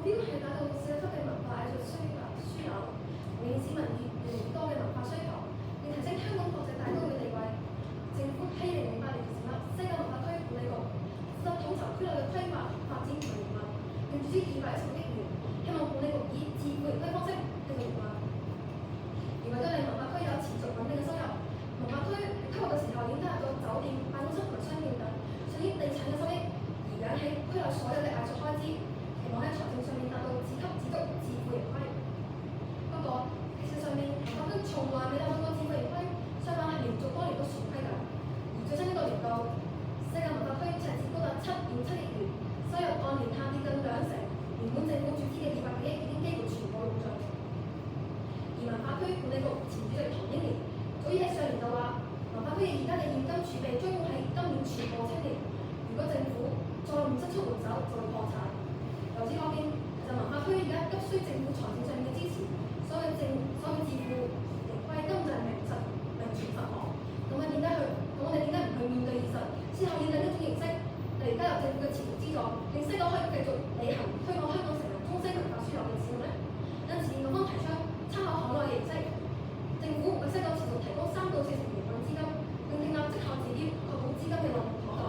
標係達到社區嘅文化藝術輸入，令市民越嚟越多嘅文化需求，並提升香港國際大都會地位。政府喺2008年成立西九文化區管理局，負責統籌區內嘅規劃、發展同營運，並注資216億元，希望管理局以自負盈虧方式繼續營運。而為咗令文化區有持續穩定嘅收入，文化區規劃嘅時候已經加入咗酒店、辦公室同埋商店等屬於地產嘅收益，而引起區內所有嘅藝術開支，期望喺財政上面達到自給自足、自負盈虧。不過，事實上面文化區從來未達到過自負盈虧，相反係連續多年都損虧㗎。而最新一個年度，西九文化區赤字高達7.7億元，收入按年下跌近20%，原本政府注資嘅200幾億已經幾乎全部用盡。而文化區管理局前主席唐英年早已喺上年就話，文化區而家嘅現金儲備將會喺今年全部清零，如果政府再唔伸出援手，就會破產。由此可見，其實文化區而家急需政府財政上面嘅支持，所以自負盈虧根本就係名存實亡。咁我哋點解唔去面對現實，先考慮緊呢種形式嚟加入政府嘅持續資助，令西九可以繼續履行推廣香港成為中西文化樞紐嘅使命呢？因此，我方提倡參考海外嘅形式，政府為西九持續提供3到4成營運資金，並訂立績效指標，確保資金嘅運用妥當。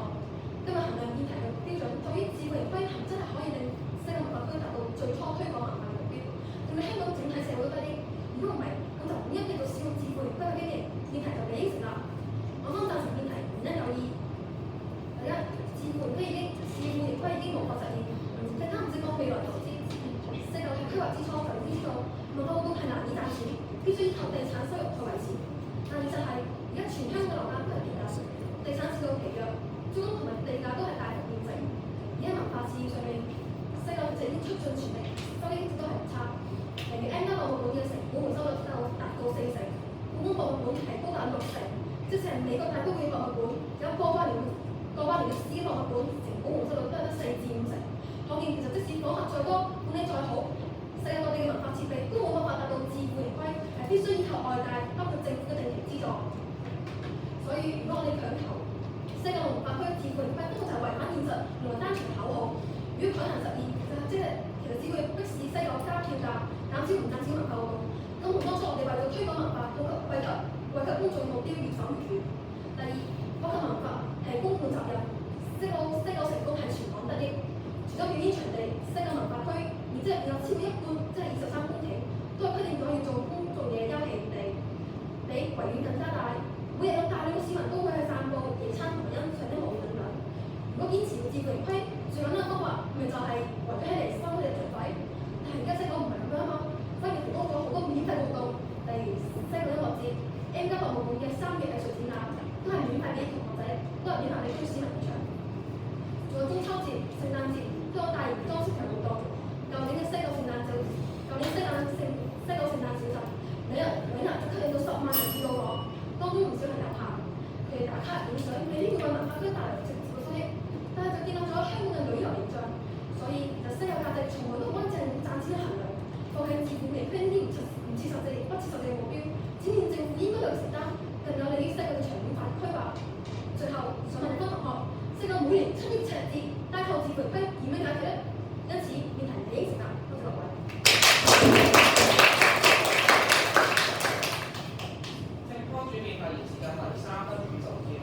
今日衡量議題嘅標準，在於自負盈虧係真係可以令西九文化區達到最初推廣文化嘅目標，令到香港整體社會都得益。如果唔係，咁就唔應繼續使用自負盈虧嘅經營，議題就理應成立。我方贊成議題原因有二：第一，自負盈虧已經無法實現，更加唔識講未來投資。西九喺規劃之初就已經知道文化活動係難以賺錢，必須依靠地產收入去維持。但現實係而家全香港嘅樓價都係跌價，地產市道疲弱，租金同埋地價都係大幅貶值。而喺文化事業上面，西九就已經出盡全力，收益一直都係唔差。例如 M+ 博物館嘅成本回收率達到40%，故宮博物館係高達60%，即使係美國大都會博物館有過百年嘅史博物館成本回收率都係得4至5成。可見其實即使訪客再多，管理再好，世界各地嘅文化設備都冇辦法達到自負盈虧，係必須依靠外界，包括政府嘅定期資助。所以，如果我哋強求西九文化區自負盈虧，根本就係違反現實，同埋單純口號。如果強行實現，其實只會迫使西九加票價，減少唔賺錢文化活動。咁同當初我哋為咗推廣文化，惠及公眾目標越走越遠。第二，普及文化係公共責任，西九成功係全港得益。除咗表演場地，西九文化區面積入邊有超過一半，即係23公頃，都係規定咗要做公眾嘅休憩地，比維園更加大。每日有大量嘅市民都會去散步、野餐同埋欣賞音樂會等等。如果堅持自負盈虧，最簡單嘅方法咪就係圍咗起嚟收佢哋場費。但係而家西九唔係咁樣啊嘛，反而提供咗好多免費活動，例如西九音樂節、M+ 博物館嘅3月藝術展覽，都係免費俾同學仔，都係免費俾區市民入場。仲有中秋節、聖誕節都有大型裝飾嘅活動。舊年嘅西九聖誕節每日即刻令到10萬人次到訪，當中唔少係遊客，佢哋打卡影相，未必會為文化區帶來直接嘅收益，但係就建立咗香港嘅旅遊形象。所以其實西九價值從來都唔可以淨係賺錢去衡量，放棄自負盈虧呢啲不切實際嘅目標，展現政府應該有承擔，更有利於西九嘅長遠規劃。最後想問你方同學，西九每年7億赤字，單靠自負盈虧點樣解決呢？因此議題理應成立。多謝各位。正方主辯發言時間為3分50秒，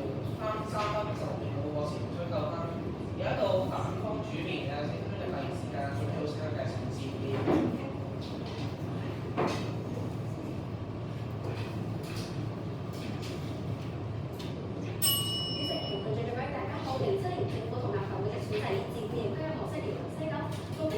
過程追究翻。而家到反方主辯嘅正方嘅發言時間，準備好先繼續自辯。主席、評論最各位大家好，2007年政府同立法會嘅選擇以自負盈虧嘅模式調行西九，到今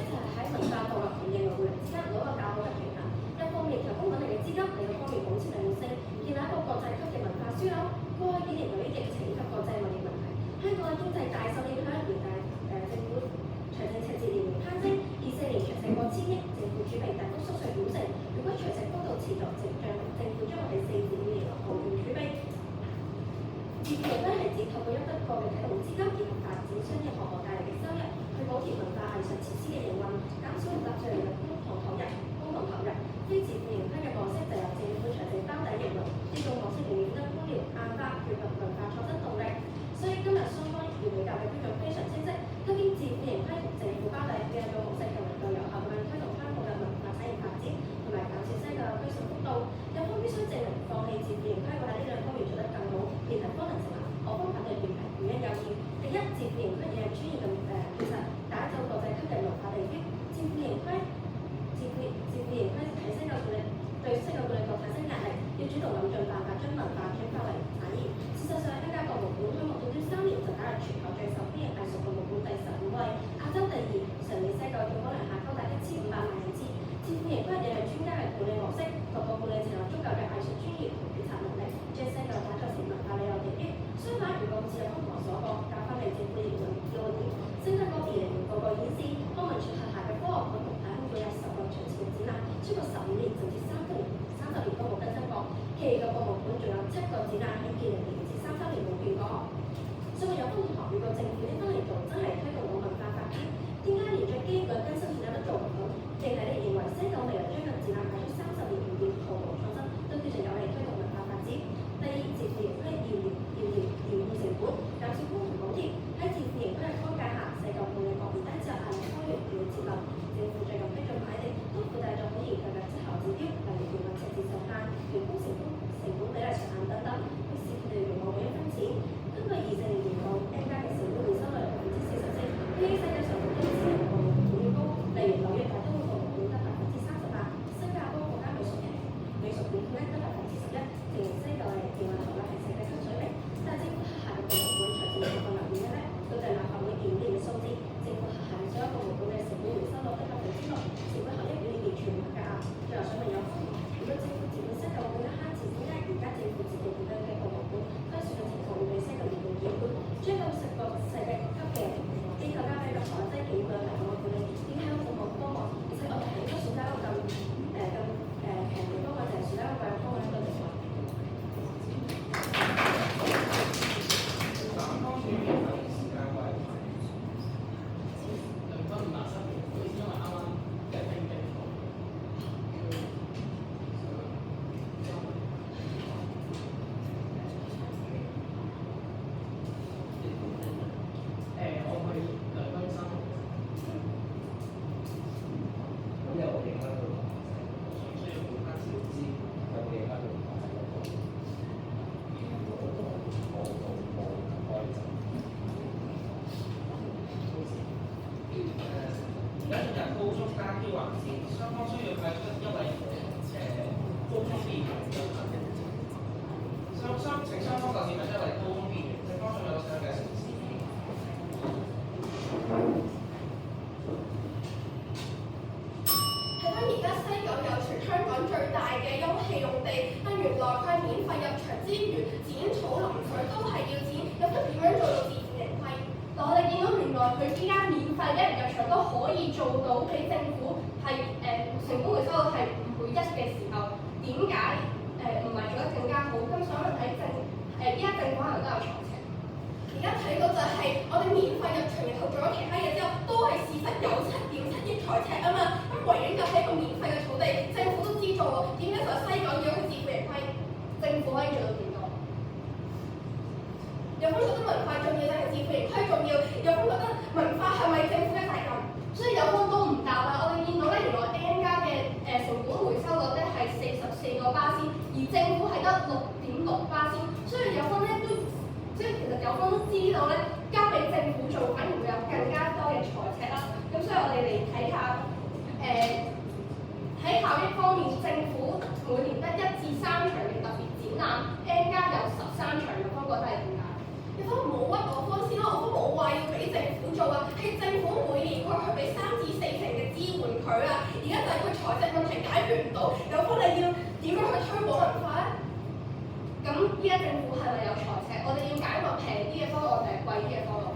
其餘嘅博物館仲有7個展覽喺2020至33年冇變過。所以有分同學，如果政府呢分嚟做真係推動到文化發展，點解連最基本嘅更新展覽都做唔到？定係你認為西九未來將近展覽擺出30年唔變毫無創新，都叫做有利推動文化發展？第二，自負盈虧遙遠成本，減少公共補貼。喺自負盈虧嘅框架下，世界暴利國唔單止有壓力開源要節流，政府最近批准買地都附帶咗好嚴格嘅績效指標，例如營運赤字上限、員工成本比例上限等等，迫使佢哋用我每一分錢。根據2024年度 N 加嘅成本回收率44%，比起世界上好多私人博物館要高，例如紐約大都會博物館得38%，新加坡國家美術館咧得11%，證明西九嘅營運效率係世界級水平。但係政府轄下嘅博物館財政狀況留意嘅咧，根據立法會檢驗嘅數字，政府轄下嘅所有博物館嘅成本回收率得6%，成本效益表現完全唔合格啊！最後想問有關，如果政府接管西九館嘅慳錢，點解而家政府自己管理嘅博物館虧損嘅情況會比西九年年檢管，將個10個世界級嘅機構交俾個海西檢管嚟管理？點解有咁多方案？而且我哋係應該選擇一個咁平嘅方案，就係選擇一個貴嘅方案喺度嚟講。南方主面發言時間為而家進入高中單挑環節，雙方需要派出一位高中邊緣嘅人物。請雙方各自派出一位高中邊緣，正方仲有上嘅城市。睇翻而家西九有全香港最大嘅休憩用地，但原來佢係免費入場之餘，剪草淋水都係要錢，有得點樣做到自負盈虧？嗱，我哋見到原來佢依家免費一人入場都可以做到俾政府係成本回收率係5倍1嘅時候，點解唔係做得更加好？咁想問睇依家政府可能都有財赤。而家睇到就係我哋免費入場，然後做咗其他嘢之後，都係事實有7.7億財赤啊嘛。咁維園就係一個免費嘅草地，政府都資助喎，點解就係西九要去自負盈虧？政府可以做到幾多？有方覺得文化重要定係自負盈虧重要？有方覺得文化係咪政府嘅責任？所以有方都唔答啦。我哋見到咧，原來 N 加嘅成本回收率咧係44%，而政府係得6.6%，所以有方咧都即係其實有方都知道咧，交俾政府做反而會有更加多嘅財赤啦。咁所以我哋嚟睇下喺效益方面，政府每年得1至3場嘅特別展覽 ，N 加有13場，有方覺得係點解？有方唔好屈我方先啦，我方冇話要俾政府做啊，係政府每年佢去俾3至4成嘅支援佢啊。而家就係佢財政問題解決唔到，有方你要點樣去推廣文化咧？咁依家政府係咪有財赤？我哋要揀一個平啲嘅方案定係貴啲嘅方案？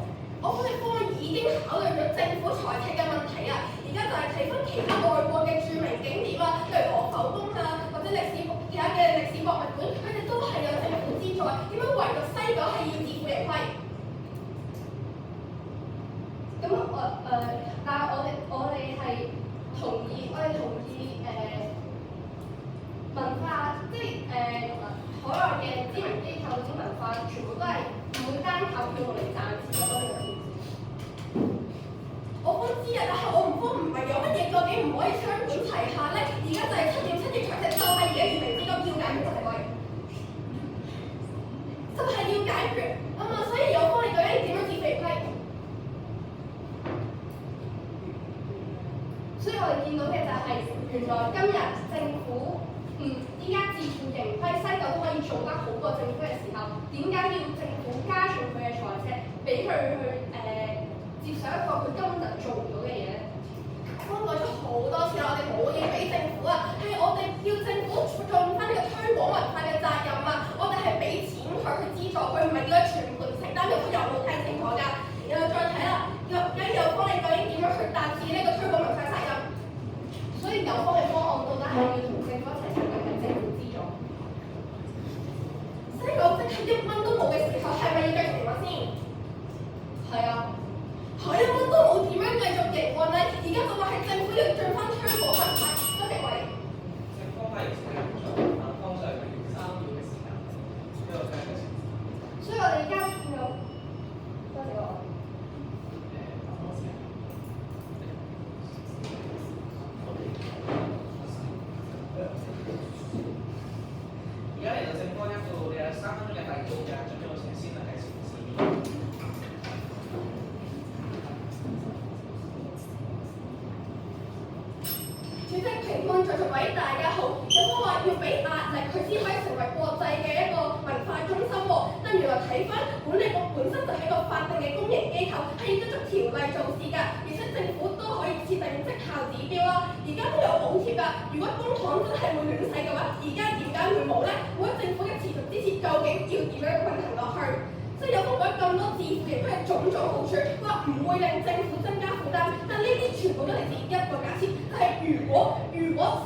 我方嘅方案已經考慮咗政府財赤嘅問題啊！而家就係睇翻其他外國嘅著名景點啊，例如羅浮宮啊，或者其他嘅歷史博物館，佢哋都係有政府資助啊。點解唯獨西九係要自負盈虧？咁但係我哋係同意文化，即係海外嘅知名機構啲文化，全部都係唔會單靠票嚟賺錢嘅，嗰樣我方知啊，但係我唔方唔係有乜嘢究竟唔可以雙管齊下咧？而家就係7.7億財赤，就係而家明知咁要解決就係嗰樣，就係要解決啊嘛。所以有方你究竟點樣自負盈虧？所以我哋見到嘅就係原來今日政府依家自負盈虧，西九都可以做得好過政府嘅時候，點解要政府加重佢嘅財赤，俾佢去接受一個佢根本就做唔到嘅嘢咧？我講咗好多次啦，我哋冇嘢俾政府啊，係我哋要政府盡翻呢個推廣文化嘅責任啊！我哋係俾錢佢去資助佢，唔係叫佢全盤承擔，有冇睇清楚㗎？然後再睇啦，有方你究竟點樣去達至呢個推廣文化責任？所以有方嘅方案到底係要同政府一齊做定係政府資助？眾在座各位大家好，有方話要俾壓力佢先可以成為國際嘅一個文化中心喎，但原來睇翻管理局本身就係一個法定嘅公營機構，係要跟足條例做事㗎，而且政府都可以設定績效指標啦。而家都有補貼㗎，如果公帑真係會亂使嘅話，而家點解會冇呢？冇咗政府嘅持續支持，究竟要點樣運行落去？即係有方講咁多自負盈虧嘅種種好處，話唔會令政府增加負擔，但呢啲全部都嚟自一個假設，就係如果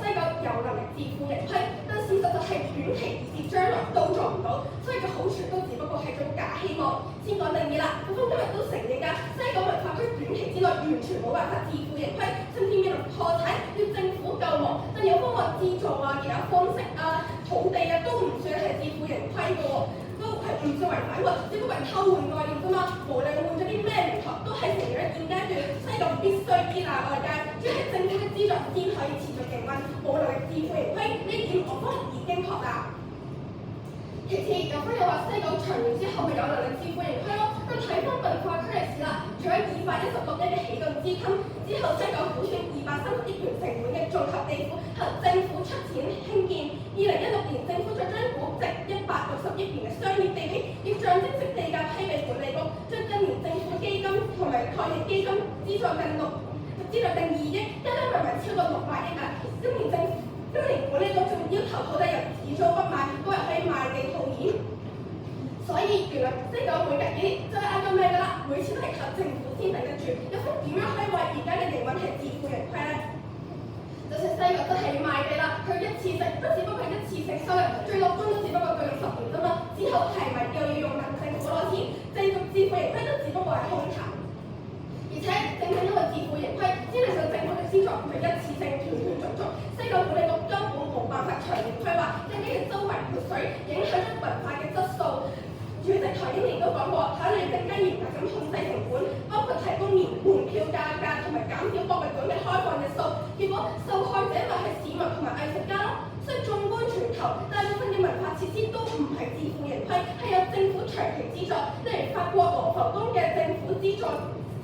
西九有能力自負盈虧，但事實就係短期以至將來都做唔到，所以嘅好處都只不過係種假希望。先講定義啦，咁今日都承認㗎，西九文化區短期之內完全冇辦法自負盈虧，甚至面臨破產，要政府救亡。但有方話資助啊、其他方式啊、土地啊，都唔算係自負盈虧嘅喎。都係唔算違反喎，只不過係偷換概念啫嘛。無論換咗啲咩名堂，都係承認現階段西九必須依賴外界，主要係政府嘅資助先可以持續營運，冇能力自負盈虧，呢點我方已經確立。其次，有方又話西九長完之後咪有能力自負盈虧咯。咁睇翻文化區歷史啦，除咗216億嘅起動資金之後，西九估算230億元成本嘅綜合地庫，由政府出錢興建。2016年政府再將估值160億元嘅商業地皮，以象徵式地價批俾管理局，將今年政府基金同埋抗疫基金資助定2億，加埋超過600億啊！今年管理局仲要求土地由只租不賣，都係可以賣地套現。所以原來西九每隔幾年就係嗌個咩㗎啦，每次都係靠政府先頂得住。有方點樣可以為而家嘅營運係自負盈虧呢？就算西九真係要賣地啦，佢一次性都只不過係一次性收入，最落中都只不過對10年啫嘛。之後係咪又要用民政府攞錢，繼續自負盈虧都只不過係空談。而且正因為自負盈虧，先令到政府嘅資助佢一次性斷續。西九管理局根本冇辦法長遠規劃，因為佢周圍潑水，影響咗文化嘅質素。主席唐英年都講過，考慮更加嚴格咁控制成本，包括提供門票價格同埋減少博物館嘅開放日數，結果受害者咪係市民同埋藝術家咯。所以縱觀全球，大部分嘅文化設施都唔係自負盈虧，係有政府長期資助，例如法國羅浮宮嘅政府資助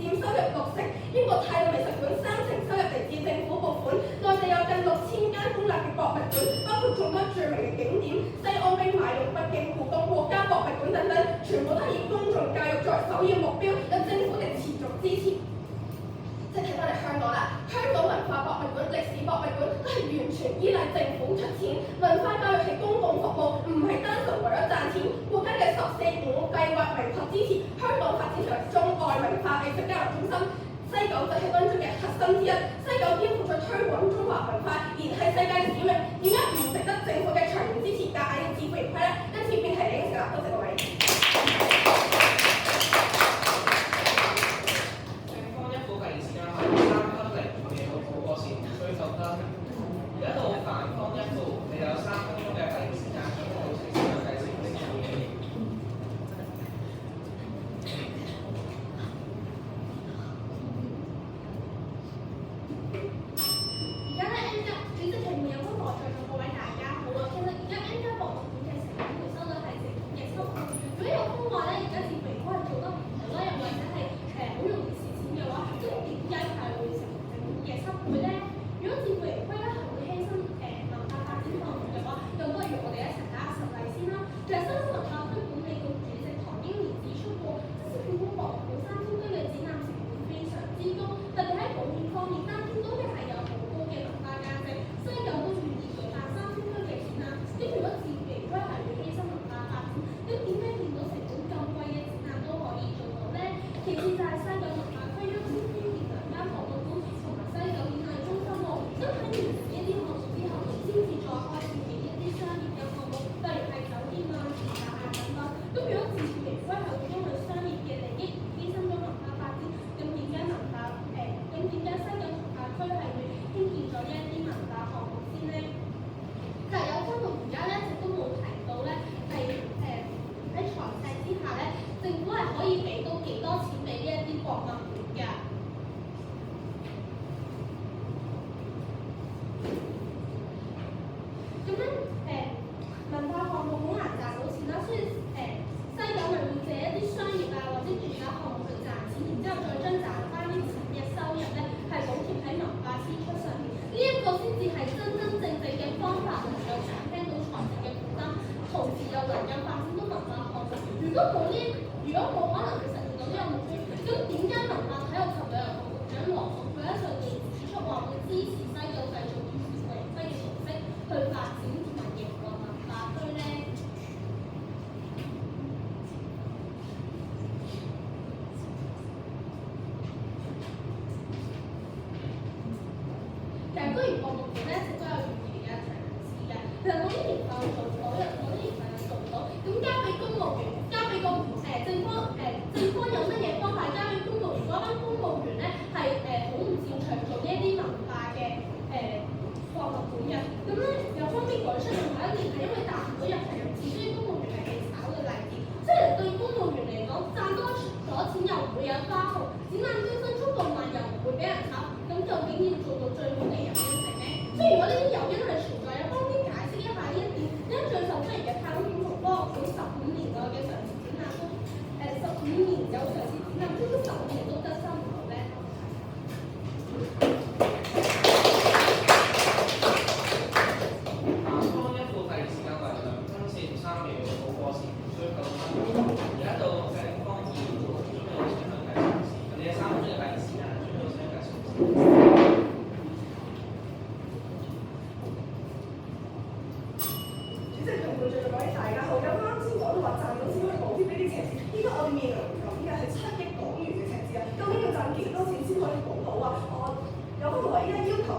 佔收入60%，英國泰國美術館30%收入嚟自政府撥款，內地有近6000間公立嘅博物館，包括眾多著名嘅景點，西安兵馬俑、北京故宮、國家博物館等等，全部都係以公眾教育作為首要目標，有政府嘅持續支持。即係睇翻嚟香港啦，香港文化博物館、歷史博物館都係完全依賴政府出錢，文化教育係公共服務，唔係單純為咗賺錢。國家嘅14.5計劃明確支持香港發展成為中外文化藝術交流中心，西九就係當中嘅核心之一。西九肩負咗推廣中華文化，而係世界使命，點解唔值得政府嘅長遠支持，夾硬要自負盈虧呢？因此便係你嘅成立，多謝各位。而家到反方一副，你有3分鐘嘅發言時間，準備好程式嘅計時器。而家咧 N 一主席前面有個在座各位大家好啊，其實而家 N 一博物館嘅成本回收率係成嘅收入。如果有方話咧，而家自負盈虧係做得唔好啦，又或者係好容易蝕錢嘅話，咁點解係會成政府嘅收倍咧？如果自負盈虧咧係會犧牲文化發展項目嘅話，咁不如我哋一齊睇下實例先啦。其實新生文化區管理局主席唐英年指出過，即使故宮博物館3000區嘅展覽成本非常之高，特別喺保險方面，但見到嘅係有好高嘅文化價值。西九都願意舉辦3000區嘅展覽，咁如果自負盈虧係會犧牲文化發展，咁點解見到成本咁貴嘅展覽都可以做到呢？其次就係西九文化區優先興建2間博物館同埋西九演藝中居然項目款咧，一直都有預期嘅長試嘅。其實某啲年份做唔到，某啲年份又做唔到，咁交俾公務員，交俾個政方有乜嘢方法交俾公務員？嗰班公務員咧係好唔擅長做呢一啲文化嘅項目款嘅。咁咧有方面改出另外一年係因為達唔到入場人次，所以公務員係被炒嘅例子。即係對公務員嚟講，賺多咗錢又唔會有花紅，展覽招生速度慢又唔會俾人炒，咁究竟要做到最好嘅人應承咧？即係如果呢啲誘因係存在，有方面解釋一下呢一點，因為最受歡迎嘅太空建築科學館15年內嘅常設展覽都15年有常設展覽，都15年都得收唔到咧。南方一副提示間為兩分43秒好過時，需9分。而家到正方2準備好請向計數字，你嘅3分鐘嘅提示間準備好請計數字。主席同會再講俾大家好，有啱先講到話賺到錢去補貼呢啲赤字，依家我哋面臨緊嘅係7億港元嘅赤字啊！究竟要賺幾多錢先可以補到啊？有方同話依家要求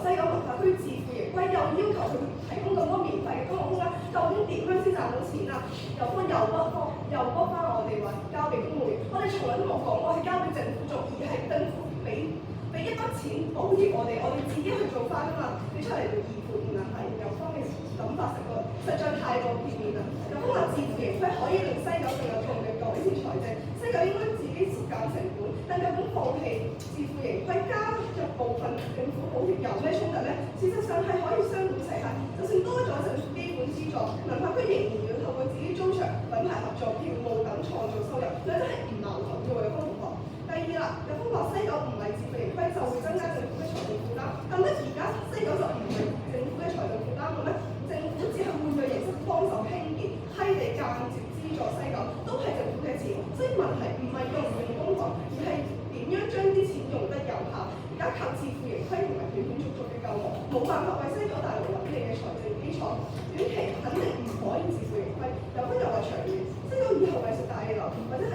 西九文化區自負盈虧，又要求佢提供咁多免費嘅公共空間，究竟點樣先賺到錢啊？又屈翻我哋話交俾公務員，我哋從來都冇講過係交俾政府做，而係政府俾一筆錢補貼我哋自己去做翻㗎嘛？你出嚟做義父唔能係有方嘅諗法成個，實在太過片面啦！有方話自負盈虧可以令西九更有動力改善財政，西九應該自己節減成本，但究竟放棄自負盈虧加入部分政府補貼有咩衝突咧？事實上係可以雙管齊下，就算多咗政府基本資助，文化區仍然要透過自己租場、品牌合作、票務等創造收入，兩者係唔矛盾嘅喎。有方同學。第二啦，有方話西九唔係自負盈虧就會增加政府嘅財政負擔，但係而家西九就唔係政府嘅財政負擔嘅咩？政府只係換個形式幫手興建，批地間接資助西九，都係政府嘅錢，所以問題唔係用唔用公帑，而係點樣將啲錢用得有效。而家靠自負盈虧同埋斷斷續續嘅救亡，冇辦法為西九大路穩定嘅財政基礎。短期肯定唔可以自負盈虧，有分又話長遠，西九以後藝術大樓或者係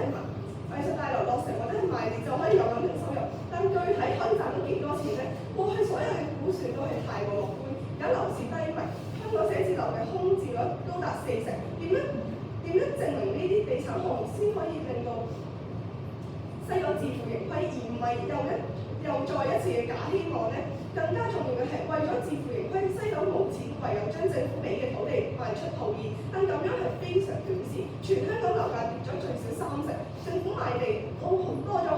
藝術大樓落成或者係賣地就可以有穩定收入，但具體可以賺到幾多錢咧？過去所有嘅估算都係太過樂觀，而家樓市低迷，香港寫字樓嘅空置率高達40%，點樣證明呢啲地產項目先可以令到西九自負盈虧，而唔係又再一次嘅假希望咧？更加重要嘅係為咗自負盈虧，西九冇錢，唯有將政府俾嘅土地賣出套現，但咁樣係非常短視。全香港樓價跌咗最少30%，政府賣地多咗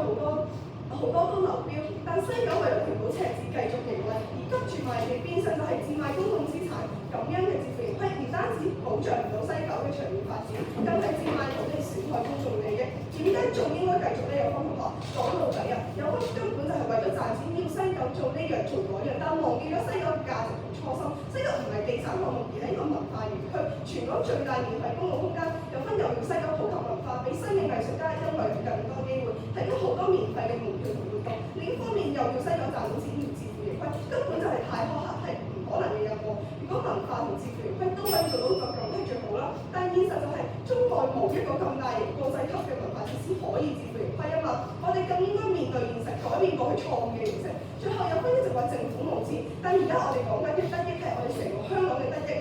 好多都流標，但西九為咗填補赤字繼續營運，而急住賣地，變相就係賤賣公共資產。咁樣嘅自負盈虧唔單止保障唔到西九嘅長遠發展，更係賤賣土地損害公眾利益。點解仲應該繼續呢？有方同學講到底啊，有方根本就係為咗賺錢，要西九做呢樣做嗰樣，但忘記咗西九嘅價值同初心。西九唔係地產項目，而係一個文化園區，全港最大免費公共空間。有分又要西九普及文化，俾新嘅藝術家因為更多機會，提供好多免費嘅門票同活動。另一方面又要西九賺到錢，要自負盈虧，根本就係太苛刻，係唔可能嘅任務。如果文化同自負盈虧都可以做到咁，梗係最好啦。但係現實就係中外冇一個咁大型國際級嘅文化設施可以自負盈虧啊嘛。我哋更應該面對現實，改變過去錯誤嘅形式。最後有分一直話政府冇錢，但而家我哋講緊嘅得益係我哋成個香港嘅得益。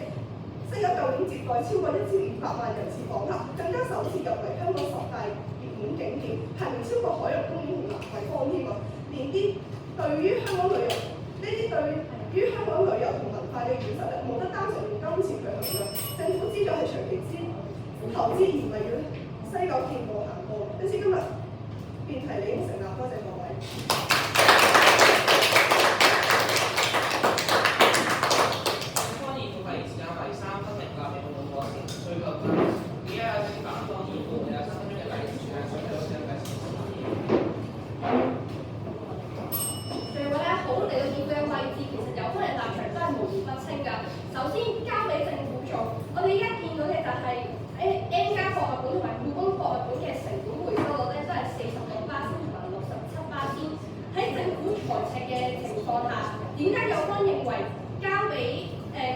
西九舊年接待超過1500萬人次訪客，更加首次入圍香港10大熱門景點，排名超過海洋公園同南桂坊添啊！連啲對於香港旅遊，呢啲對於香港旅遊同文化嘅軟實力，冇得單純用金錢去衡量。政府資助係長期投資，而唔係要西九見步行步。因此今日辯題理應成立，多謝各位。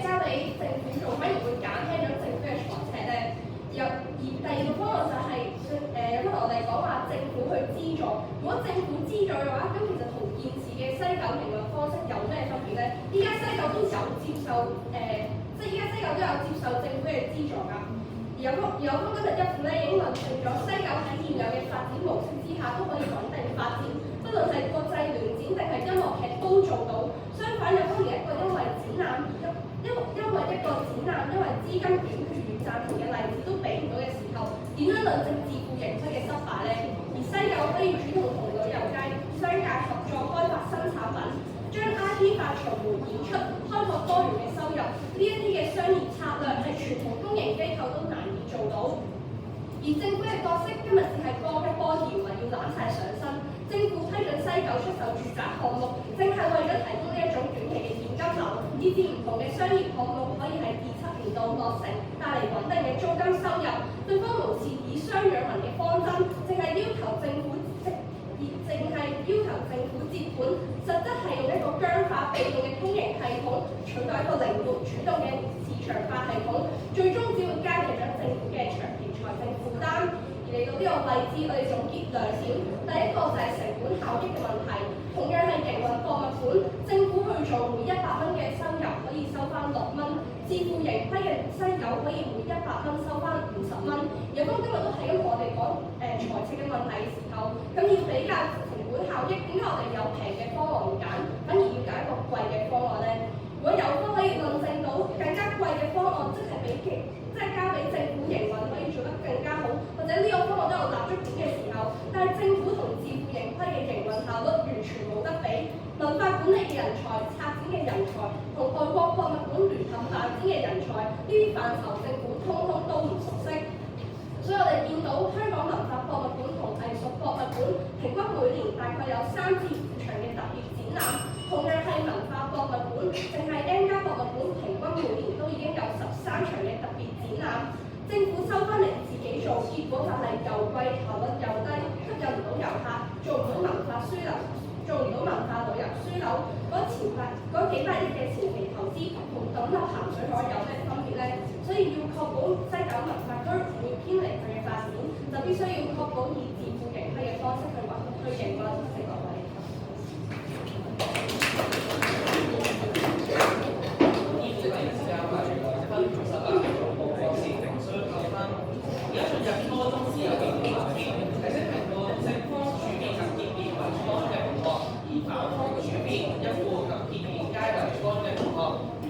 交俾政府做，反而會減輕咗政府嘅財赤咧。而而第二個方案就係有同我哋講話政府去資助。如果政府資助嘅話，咁其實同現時嘅西九營運方式有咩分別咧？依家西九都有接受即係依家西九都有接受政府嘅資助㗎。而有方今日一副咧已經論證咗西九喺現有嘅發展模式之下都可以穩定發展，不論係國際聯展定係音樂劇都做到。相反，有方連一個因為展覽因為一個展覽因為資金短缺而暫停嘅例子都俾唔到嘅時候，點樣論證自負盈虧嘅失敗咧？而西九可以主動同旅遊界、商界合作開發新產品，將 IP 化巡迴演出，開拓多元嘅收入，呢一啲嘅商業策略係傳統公營機構都難以做到。而政府嘅角色今日只係幫一幫而唔係要攬晒上身。政府批准西九出售住宅項目，正係為咗提供呢一種短期嘅現金流，以至唔同嘅商業項目可以喺第7年度落成，帶嚟穩定嘅租金收入。對方無視以商養民嘅方針，淨係要求政府接管，實質係用一個僵化被動嘅公營系統取代一個靈活主動嘅市場化系統，最終只會加劇咗政府嘅長期財政負擔。而嚟到呢個位置，我哋總結兩點，第一個就係成本效益嘅問題，同樣係營運博物館，政府去做每100蚊嘅收入可以收翻6蚊，自負盈虧嘅西九可以每100蚊收翻50蚊。有方今日都係咁同我哋講財政嘅問題嘅時候，咁要比較成本效益，點解我哋有平嘅方案唔揀，反而要揀一個貴嘅方案咧？如果有方可以論證到更加貴嘅方案，即係交俾政府營運可以做得更加好，或者呢個方案都有立足點嘅時候，但係政府同自負盈虧嘅營運效率完全冇得比。文化管理嘅人才、策展嘅人才同外國博物館聯合發展嘅人才，呢啲範疇政府通通都唔熟悉。所以我哋見到香港文化博物館同藝術博物館平均每年大概有3至5場嘅特別展覽，同樣係文化博物館，淨係 N+ 博物館平均每年都已經有13場嘅特別展覽。政府收翻嚟自己做，結果就係又貴、效率又低，吸引唔到遊客，做唔到文化樞紐，做唔到文化旅遊樞紐。嗰幾百億嘅前期投資同抌落鹹水海有咩分別咧？所以要確保西九文化區唔會偏離佢嘅發展，就必須要確保以自負盈虧嘅方式去營運。謝各位。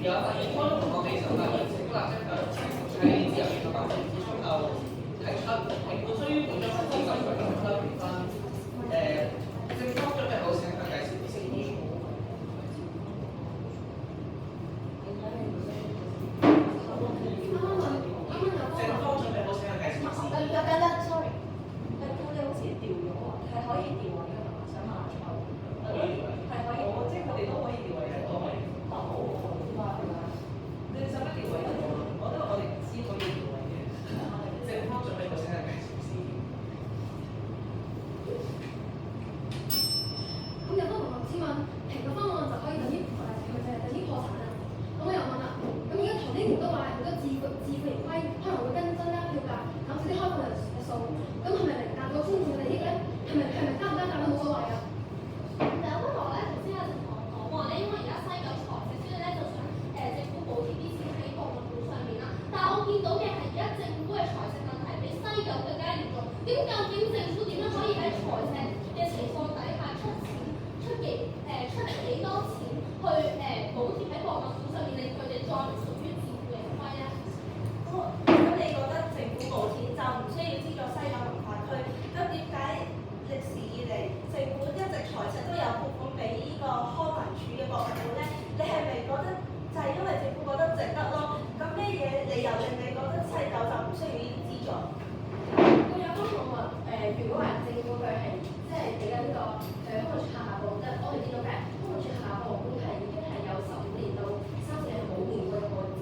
有發現初中同學嘅時候發現，政府立即喺自由研究辦公室之中就提出評估需於本章新資格財政收評分。政府準備好請佢介紹啲先。政府準備好請佢介紹先。sorry，你好似調咗啊，係可以調位㗎嘛？想問下錯。可以調位。係可以，即係佢哋都可以調位嘅。都可以。你使乜調位啊？我覺得我哋先可以調位嘅。政府準備好請佢介紹先。咁有多同學先問，評個方案就可以等於等於破產啦。咁我又問啦，咁而家頭先都話好多自負盈虧，可能會增加票價，減少啲開放人數，咁係咪能達到公眾利益咧？係咪加唔加價都冇所謂啊？第一個咧，頭先有同學講話咧，因為而家西九財政，所以咧就想政府補貼啲錢喺博物館上面啦。但係我見到嘅係而家政府嘅財政問題比西九更加嚴重。咁究竟政府點樣可以喺財政嘅情況底下出幾多錢去補貼喺博物館上面，令佢哋再唔屬於自負盈虧咧？咁你覺得政府冇錢就唔需要資助西九文化區？咁點解歷史以嚟政府一直財政都有撥款俾呢個康文署嘅博物館咧？你係咪覺得就係因為政府覺得值得咯？咁咩嘢理由令你覺得西九就唔需要呢啲資助？咁有方同學如果話政府佢係即係俾緊呢個康文署下部，即係我哋見到嘅康文署下部本係已經係有15年到30年冇換過嘅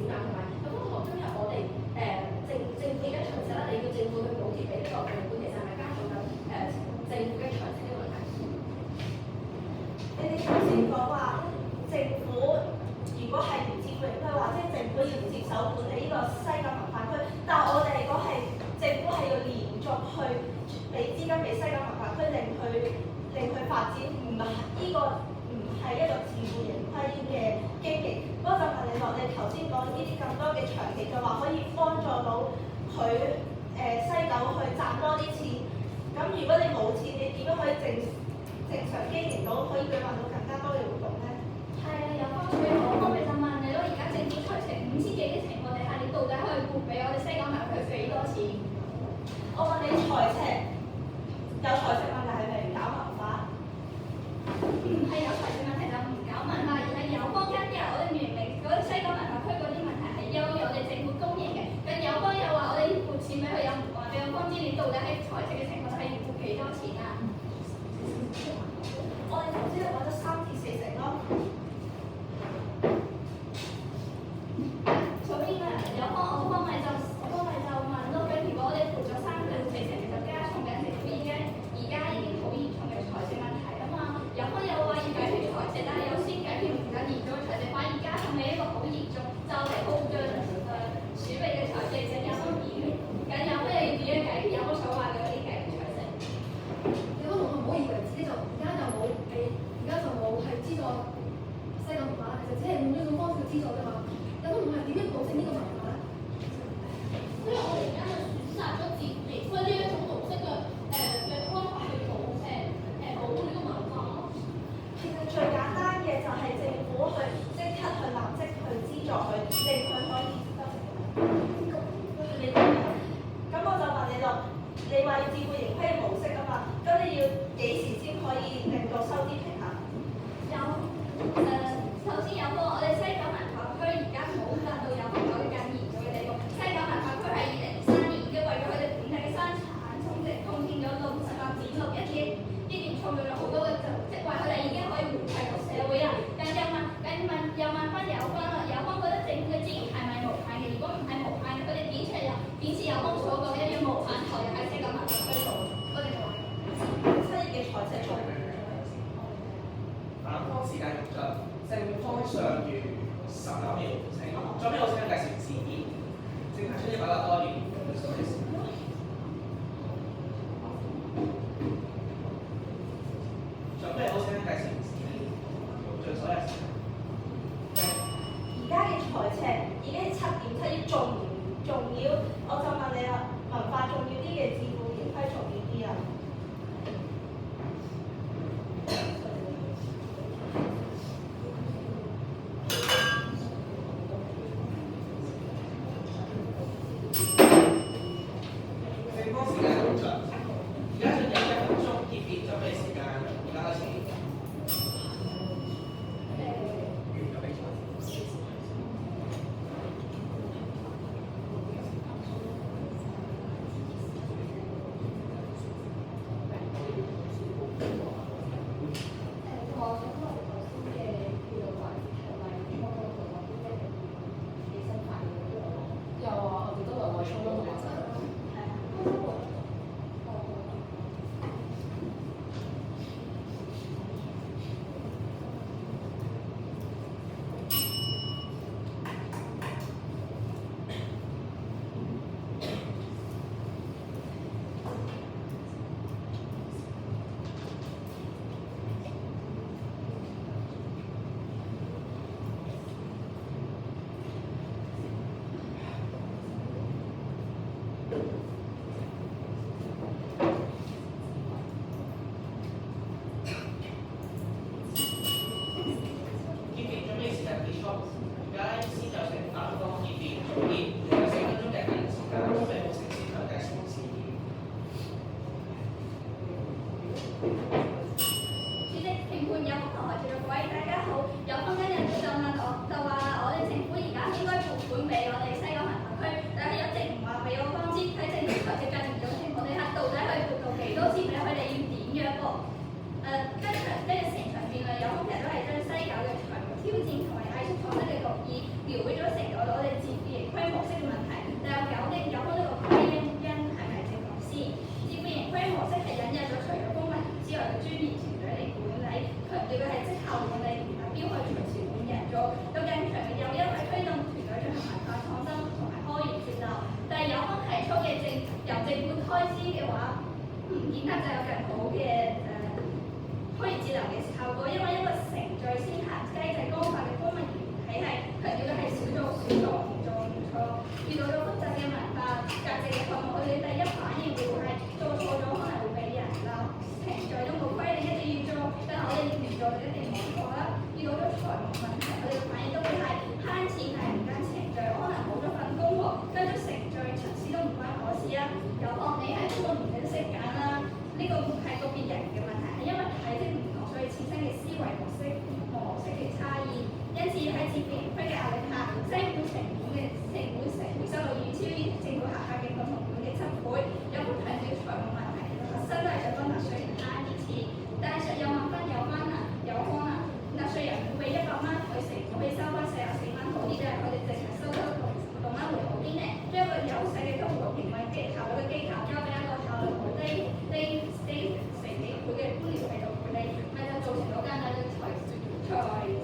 展唔係一個自負盈虧嘅經營。不過就問你落，你頭先講呢啲咁多嘅長期計劃可以幫助到佢西九去賺多啲錢。咁如果你冇錢，你點樣可以正常經營到，可以舉辦到更加多嘅活動咧？係啊，有方最好，我咪就問你咯。而家政府財政5000幾嘅情況底下，你到底可以撥俾我哋西九文化區幾多錢？我問你財赤，有財政問題係咪唔搞文化？唔係有財政問題就唔搞文化，而係有方跟嘅。我哋明明嗰啲西九文化區嗰啲問題係優於我哋政府公營嘅，咁有方又話我哋要撥錢俾佢，又唔話俾我方知你到底喺財政嘅情況下係要撥幾多錢啊？我哋頭先就講咗3至4成咯。所以咪有方我方咪就問咯，咁如果我哋撥咗3至4成，就加重緊政府而家已經好嚴重嘅財政問題啊嘛。有方又話要解決財政，但係有先解決唔緊嚴重嘅財政，反而加重起一個好嚴重就嚟好嘅儲備嘅財政，有方議員，咁有咩要點樣解決？有冇所謂嘅嗰啲解決財政？有個同學唔好以為自己就而家就冇俾，而家就冇係資助西九文化，其實只係用呢種方式去資助啫嘛。有個同學點樣保證呢個文化咧？所以我哋而家就選擇咗自營區呢一種模式嘅安排去保護呢個文化咯。其實最簡單嘅就係政府去即刻去立即去資助佢，令佢可以得成。你點樣？咁我就問你咯，你話要自負盈虧嘅模式啊嘛，咁你要幾時先可以令到收支平衡？首先有個我哋西九文化區而家冇達到有更嚴重嘅地步。西九文化區喺2003年已經為咗佢哋本地嘅生產總值貢獻咗68.61億元，創造咗好多嘅就職位，佢哋已經可以回饋到社會啦。又問翻有關啦，有關覺得政府嘅資源係咪無限嘅？如果唔係無限嘅，佢哋點似有方所講一樣無限投入喺西九文化區度？我哋話7億嘅財赤仲反方時間用盡，正方尚餘19秒，請左邊好請計時指示，正提出100個多元。準備好請計時指示，用盡所有時間。而家嘅財赤已經7.7億，仲唔重要？我就問你啦，文化重要啲嘅自負盈虧重要啲啊？正方時間用盡，而家進入1分鐘結別準備時間，而家開始。有啊，我哋都來衝咯，同埋結別準備時間結束，而家先有請反方結別總結，有4分鐘嘅計時時間，準備好請先向計時指示。主席，評判有方同學在座各位大家好，有方今日就問我，就話我哋政府而家應該撥款俾我哋西九文化區，但係一直唔話俾我方知，喺政府財政緊嚴重情況底下，到底可以撥到幾多錢俾佢哋，要點樣噃？跟住成場辯論有方其實都係將西九嘅財務挑戰同埋藝術創新嘅局意描繪咗成個我哋自負盈虧模式嘅問題，但又究竟有方呢個歸因係咪正確先？自負盈虧模式係引入咗除咗公務員之外嘅專業團隊嚟管理，強調嘅係績效管理，而目標係隨時換人做，有更長嘅誘因去推動團隊進行文化創新同埋開源節流。但係有方提出嘅由政府開支嘅話，唔見得就有更好嘅可以節流嘅效果，因為一個程序先行機制光化嘅公民體系，強調嘅係少做少錯，唔做唔錯。遇到咗複雜嘅文化價值嘅項目，佢哋第一反應會係做錯咗可能會俾人鬧，程序都冇規定一定要做，但係我哋唔做就一定冇錯啦。遇到咗財務問題，我哋嘅反應都會係慳錢係唔跟程序，可能冇咗份功課，跟咗程序出事都唔關我事啊。有學你係都唔識揀啦，呢個唔係個別人嘅問題，係因為體積唔同，所以產生嘅思維模式嘅差異。因此喺自負盈虧嘅壓力下，西股成本回收率遠超於政府轄下嘅共同管嘅7倍。有關強調財務問題，核心都係想幫納稅人慳啲錢，但係實有萬分有方啊，納稅人會俾100蚊佢成本，俾收翻44蚊好啲啫，佢哋淨係收得6蚊會好啲呢？將一個有勢嘅通過評委效率嘅機構交俾一個效率好低成幾倍嘅官僚系統管理，咪就造成咗間嘅財政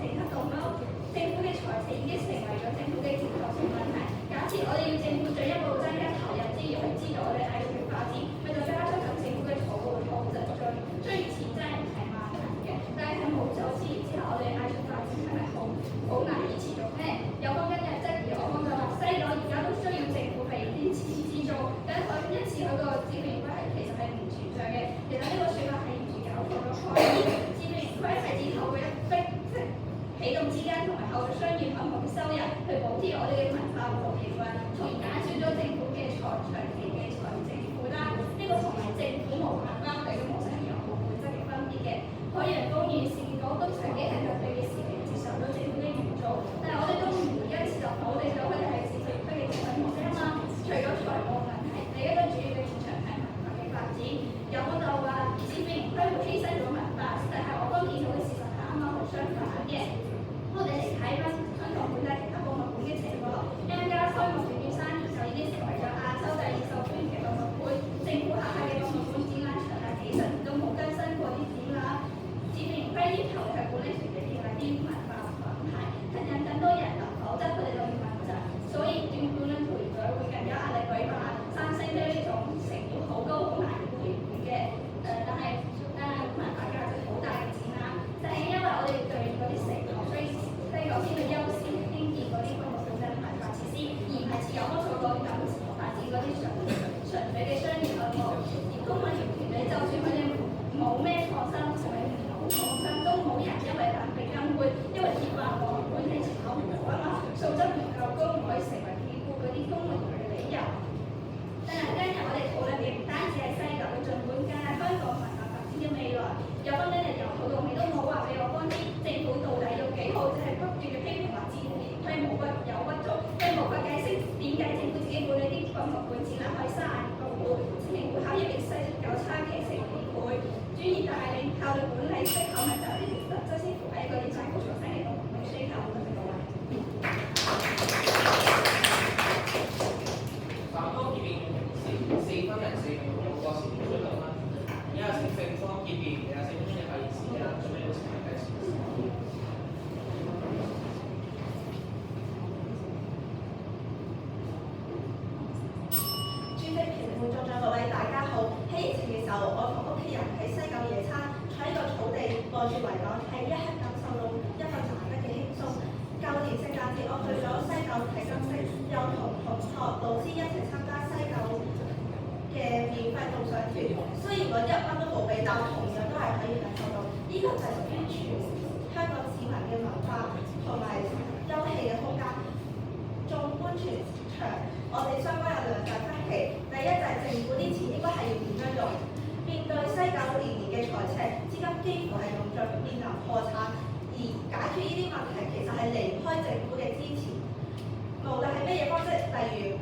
黑洞咯。政府嘅財政已經成為咗政府嘅結構性問題。假設我哋要政府進一步增加投入資源去資助我哋藝術嘅發展，咪就加速咗政府嘅財務透支。雖然錢真係唔係萬能嘅，但係喺冇咗資源之後，我哋藝術發展係咪好難以持續呢？有方跟嘅質疑，我方就話西九而家都需要政府俾啲錢資助，但係因此佢個自負盈虧係其實係唔存在嘅。其實呢個説法係完全搞錯咗概念。自負盈虧係指透過一逼即起動之間同埋後續商業項目嘅收入去補貼我哋嘅文化活動營運，從而減少咗政府嘅長期嘅財政負擔。呢個同埋政府無限包地嘅模式係有本質嘅分別嘅。海洋公園事件都曾經喺特別嘅時期接受咗政府嘅援助，但係我哋都唔會因此就否定咗佢哋係自負盈虧嘅營運模式啊嘛。除咗財務問題，另一個主要嘅市場係文化嘅發展。有我就話自負盈虧會犧牲咗文化，但係我剛見到嘅事實係啱啱好相反嘅。我哋嚟睇翻香港本地其他博物館嘅情況，M+ 開幕短短3年就已經成為咗亞洲第2受歡迎嘅博物館。政府轄下嘅博物館展覽長達幾十年都冇更新過啲展覽。自負盈虧要求嘅管理團隊定係啲文化品牌，吸引更多人流，否則佢哋就會問責。所以管理團隊會更加壓力舉辦3星呢種成本好高好難回本嘅但係文化價值好大嘅展覽。就係因為我哋對嗰啲承諾，所以西九先去優先興建嗰啲博物館嘅文化設施，而唔係自由開創嗰啲發展嗰啲純粹嘅商業項目。而公務員團隊就算佢哋冇咩創新，同埋冇創新，都冇人因為但被更換，因為鐵話博物館係炒唔好啊嘛，素質唔夠高，唔可以成為兼顧嗰啲公務員嘅理由。但係今日我哋討論嘅唔單止係西九嘅進步，更係香港文化發展嘅未來。有分咧由頭到尾都冇話俾我講知政府到底有幾好，就係不斷嘅批評話自負盈虧有不足，佢無法解釋點解政府自己管理啲博物館展覽可以30年公佈，政府考驗嘅細有差期成幾倍，專業帶領效率管理適合咪就係呢條特質先符合一個要賺高創新嘅公共需求。反方結辯4分人4名用過時追討啦，而家正方結辯4分鐘嘅發言時間，準備好成為計時。主席、評判眾長各位大家好。喺疫情嘅時候，我同屋企人喺西九野餐，坐喺個草地望住維港，係一刻感受到一份難得嘅輕鬆。舊年聖誕節，我去咗西九睇金飾，又同同學、老師一齊參加西九嘅免費導賞團。雖然我1蚊都冇俾，但同樣都係可以感受到，呢個就係屬於全香港市民嘅文化同埋休憩嘅空間。縱觀全場，我哋相關有2大分歧。第一就係政府啲錢應該係要點樣用？面對西九年年嘅財赤，資金幾乎係用盡，面臨破產。而解決呢啲問題其實係離唔開政府嘅支持，無論係咩嘢方式，例如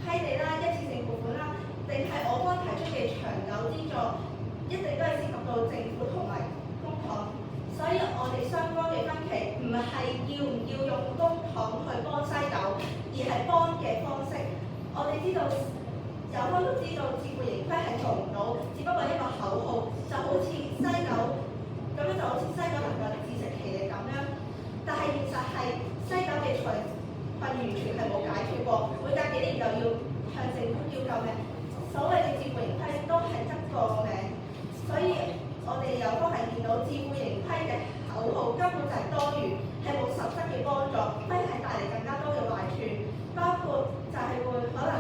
批地啦、一次性撥款啦，定係我方提出嘅長久資助，一定都係涉及到政府同埋公帑。所以我哋雙方嘅分歧唔係要唔要用公帑去幫西九，而係幫嘅方式。我哋知道有方都知道自負盈虧係做唔到，只不過一個口號，就好似西九咁樣，就好似西九能夠自食其力咁樣。但係現實係西九嘅財困完全係冇解決過，每隔幾年又要向政府要救命。所謂嘅自負盈虧都係得個名，所以我哋有方係見到自負盈虧嘅口號根本就係多餘，係冇實質嘅幫助，反而係帶嚟更加多嘅壞處，包括就係會可能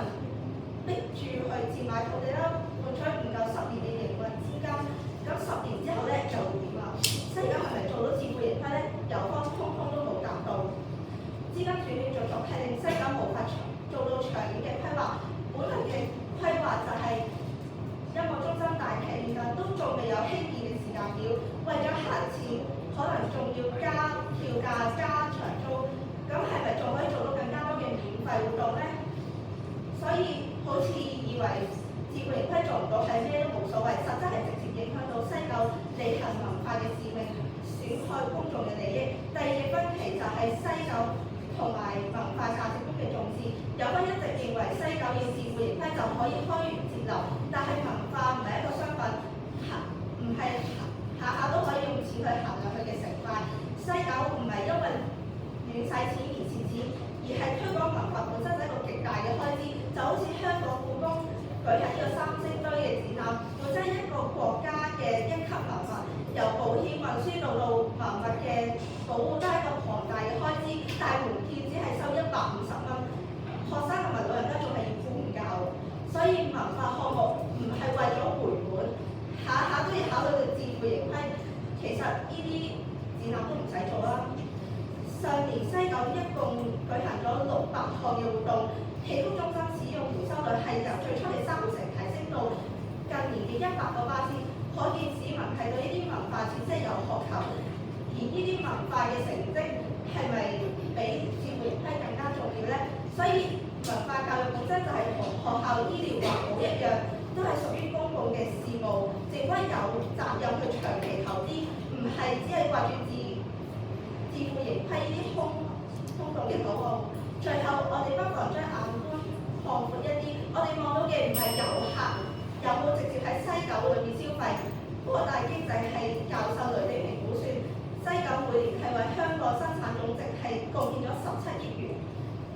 逼住去賤賣土地啦，換取唔夠10年嘅營運資金，咁10年之後咧就會點啊？西九係咪做到自負盈虧咧？油方通通都冇達到，資金斷斷續續係令西九無法做到長遠嘅規劃，本來嘅規劃就係音樂中心大劇院啊，都仲未有興建嘅時間表，為咗慳錢，可能仲要加票價、加長租，咁係咪仲可以做到更加多嘅免費活動咧？所以好似以為自負盈虧做唔到係咩都冇所謂，實質係直接影響到西九履行文化嘅使命，損害公眾嘅利益。第二個分歧就係西九同埋文化價值觀嘅重視，有分一直認為西九要自負盈虧就可以開源節流，但係文化唔係一個商品，唔係下下都可以用錢去衡量佢嘅成敗。西九唔係因為亂使錢而蝕錢，而係推廣文化本身係一個極大嘅開支，就好似香港故宮舉行呢個三星堆嘅展覽，本身一個國家嘅一級文物，由保險運輸到文物嘅保護都係一個龐大嘅開支，但係門票只係收150蚊，學生同埋老人家仲係要付唔夠，所以文化項目唔係為咗回本，下下都要考慮到自負盈虧，其實呢啲展覽都唔使做啦。上年西九一共舉行咗600項嘅活動，戲曲中心使用回收率係由最初嘅30%提升到近年嘅100%，可見市民係對呢啲文化設施有渴求，而呢啲文化嘅成績係咪比自負盈虧更加重要呢？所以文化教育本身就係同學校醫療環保一樣，都係屬於公共嘅事務，政府有責任去長期投資，唔係只係掛住自負盈虧呢啲空洞嘅口號。最後，我哋不妨將眼光擴闊一啲，我哋望到嘅唔係遊客有冇直接喺西九裏面消費，擴大經濟係教授雷鼎平估算，西九每年係為香港生產總值係貢獻咗17億元，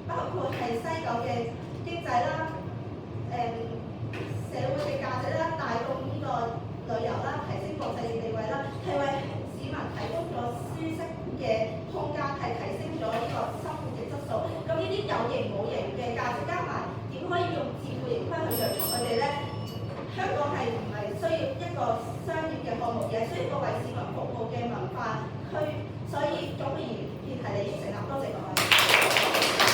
包括係西九嘅經濟啦、社會嘅價值啦，帶動呢個旅遊啦，提升國際地位啦，係為市民提供咗舒適嘅空間，係提升咗呢個生活嘅質素。咁呢啲有形冇形嘅價值加埋，點可以用自負盈虧去約束佢哋咧？香港係唔係需要一個商業嘅項目，而係需要一個為市民服務嘅文化區？所以總結議題理成立，多謝各位。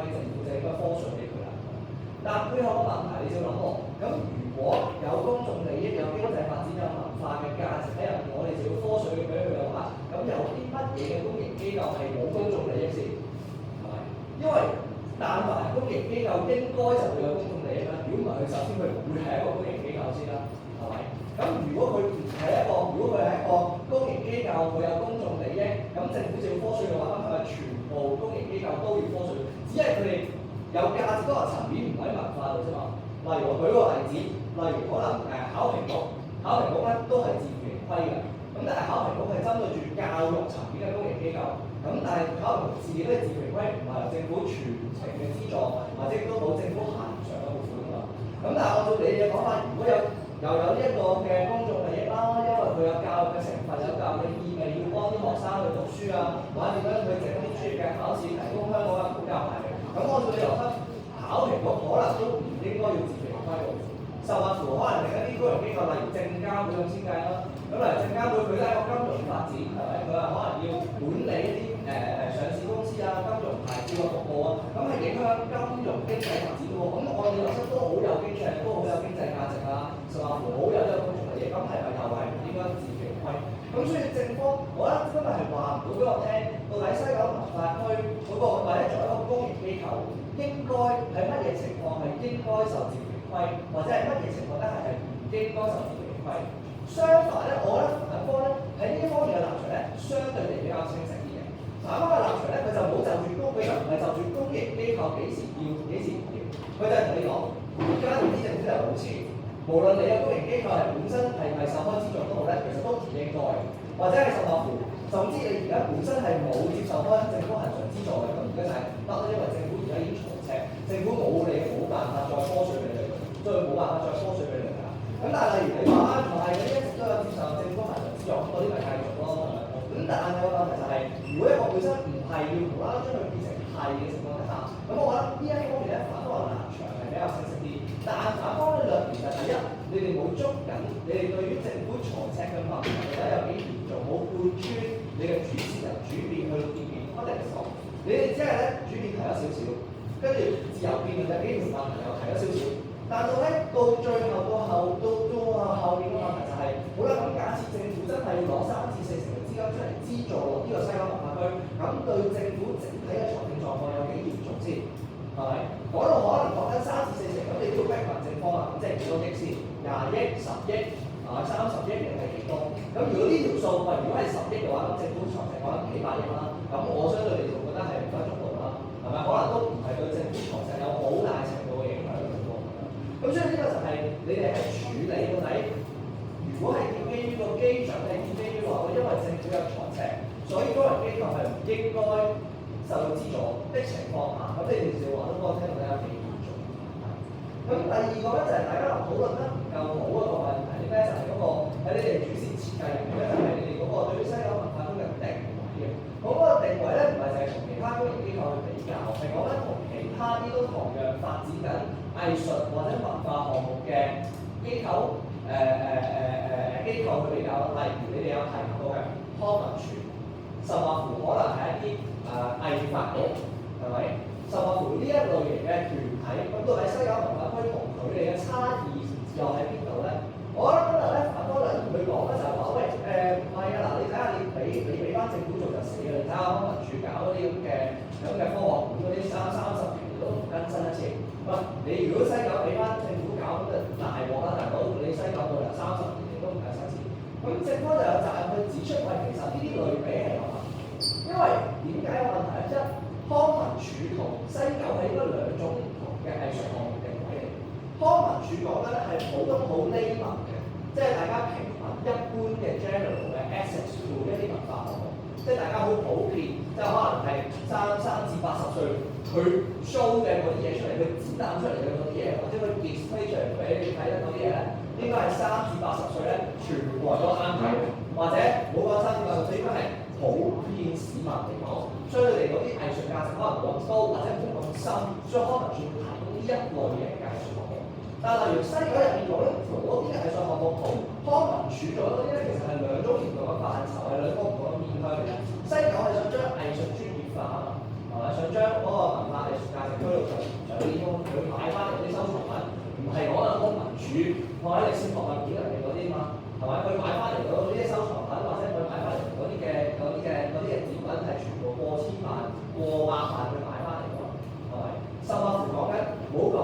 就該科稅俾佢啦。但背後個問題你要諗喎，咁如果有公眾利益、有經濟發展、有文化嘅價值喺入面，我哋就要科稅俾佢嘅話，咁有啲乜嘢嘅公營機構係冇公眾利益先？係咪？因為但凡公營機構應該就會有公眾利益啦。如果唔係，佢首先佢唔會係一個公營機構先啦，係咪？咁如果佢唔係一個，如果佢係一個公營機構，佢有公眾利益，咁政府就要科稅嘅話，咁係咪全部公營機構都要科稅？只係佢哋有價值嗰個層面唔喺文化度啫嘛。例如舉個例子，例如可能考評局咧都係自負盈虧嘅，咁但係考評局係針對住教育層面嘅公營機構，咁但係考評局自己都係自負盈虧，唔係由政府全程嘅資助，或者都冇政府恆常嘅撥款㗎嘛。咁但係按照你嘅講法，如果又有呢一個嘅公眾利益啦，因為佢有教育嘅成分，有教育嘅意味，要幫啲學生去讀書啊，或者點樣去整啲專業嘅考試，提供香港嘅普教排名。咁按照你邏輯，考評局可能都唔應該要自負盈虧喎，甚或乎可能另一啲公營機構，例如證監會咁先計啦。咁例如證監會佢都係一個金融發展，係咪？佢話可能要管理一啲上市公司啊、金融牌照嘅服務啊，咁係影響金融經濟發展嘅喎。咁按你邏輯都好有經濟，都好有經濟價值啊，甚或乎好有呢個公眾利益，咁係咪又係唔應該自負盈虧？咁所以政府，我覺得今日係話唔到俾我聽，到底西九文化區嗰個或者作為一個公營機構，應該喺乜嘢情況係應該受自負盈虧，或者係乜嘢情況咧係唔應該受自負盈虧？相反咧，我覺得反方咧喺呢一方面嘅立場咧，相對地比較清晰啲嘅。反方嘅立場咧，佢就冇就住佢就唔係就住公營機構幾時要幾時唔要，佢就係同你講，而家啲政府就冇錢，無論你嘅公營機構係本身係咪受開資助都好咧，其實都唔應該，或者係甚或乎，甚至你而家本身係冇接受開政府恆常資助嘅，咁而家就係唔得啦，因為政府而家已經財赤，政府冇辦法再科稅俾你，所以冇辦法再科稅俾你㗎。咁但係例如你話啊，唔係嗰啲一直都有接受政府恆常資助，咁嗰啲咪繼續咯。咁但係個問題就係，如果一個本身唔係要無啦啦將佢變成係嘅情況底下，咁我覺得呢一方面咧，反方嘅立場係比較清晰啲。但係反方呢兩邊就第一，你哋冇捉緊，你哋對於政府財赤嘅問題到底有幾嚴重，冇貫穿你嘅主線由主辯去到辯辯不定數。你哋只係咧主辯提咗少少，跟住自由辯論有幾條問題又提咗少少。但到咧到最後後面嘅問題就係、好啦，咁假設政府真係要攞3至4成嘅資金出嚟資助呢個西九文化區，咁對政府整體嘅財政狀況有幾嚴重先？係咪？講到可能講緊3至4成，咁你都要逼民政方啊，咁即係幾多億先？20億、10億、30億定係幾多？咁如果呢條數如果係10億嘅話，咁政府財政講緊幾百億啦，咁我相對你就覺得係唔得足夠啦，係咪？可能都唔係對政府財政有好大程度嘅影響嘅喎。咁所以呢個就係你哋喺處理到底，如果係建基於個基準係建基於話，因為政府有財赤，所以公營機構係唔應該受到資助的情況下，咁你哋就話都幫我聽到有幾嚴重。咁第二個咧就係大家討論得唔夠好一個問題咧，就係嗰個喺你哋主線設計入面咧，就係你哋嗰個對於西九文化區嘅定位嘅。咁嗰個定位咧唔係就係同其他公營機構去比較，係講緊同其他啲都同樣發展緊藝術或者文化項目嘅機構機構去比較，例如你哋有提及到嘅康文署，甚或乎可能係一啲藝發局，係咪？甚或乎呢一類型嘅團體，咁到底西九文化區同佢哋嘅差異又喺邊度咧？我覺得今日咧反多人佢講咧就係話，喂唔係啊，嗱你睇下你俾翻政府做就死啦，你睇下康文署搞嗰啲咁嘅科學館嗰啲30年都唔更新一次。喂，你如果西九俾翻政府搞咁就大鑊啦，大佬你西九到嚟30年都唔更新一次。咁政府就有責任去指出，喂其實呢啲類比係有問題，因為點解有問題咧？即係康文署同西九係應該兩種唔同嘅藝術項目定位嚟。康文署講緊咧係普通好 layman 嘅，即係大家平民一般嘅 general 嘅 access to 一啲文化項目，即係大家好普遍，即係可能係3至80歲佢 show 嘅嗰啲嘢出嚟，佢展覽出嚟嘅嗰啲嘢，或者佢 display 出嚟俾你睇得嗰啲嘢咧，應該係3至80歲咧，全部都啱睇，或者冇講3至80歲，應該係普遍市民嚟講，相對嚟講啲藝術價值可能冇咁高，或者冇咁深，所以康文署會提供呢一類型嘅藝術項目。但係例如西九入面做嗰啲藝術項目同康文署做嗰啲咧，其實係兩種唔同嘅範疇，係兩個唔同嘅面向嚟嘅。西九係想將藝術專業化啊嘛，係咪？想將嗰個文化藝術價值推到最佢買翻嚟啲收藏品，唔係講緊康文署放喺歷史博物館入邊嗰啲嘛，係咪？佢買翻嚟嗰啲收藏品，或者佢買翻嚟嗰啲展品係全部過千萬、過百萬去買翻嚟㗎，係咪？甚至乎講緊唔好講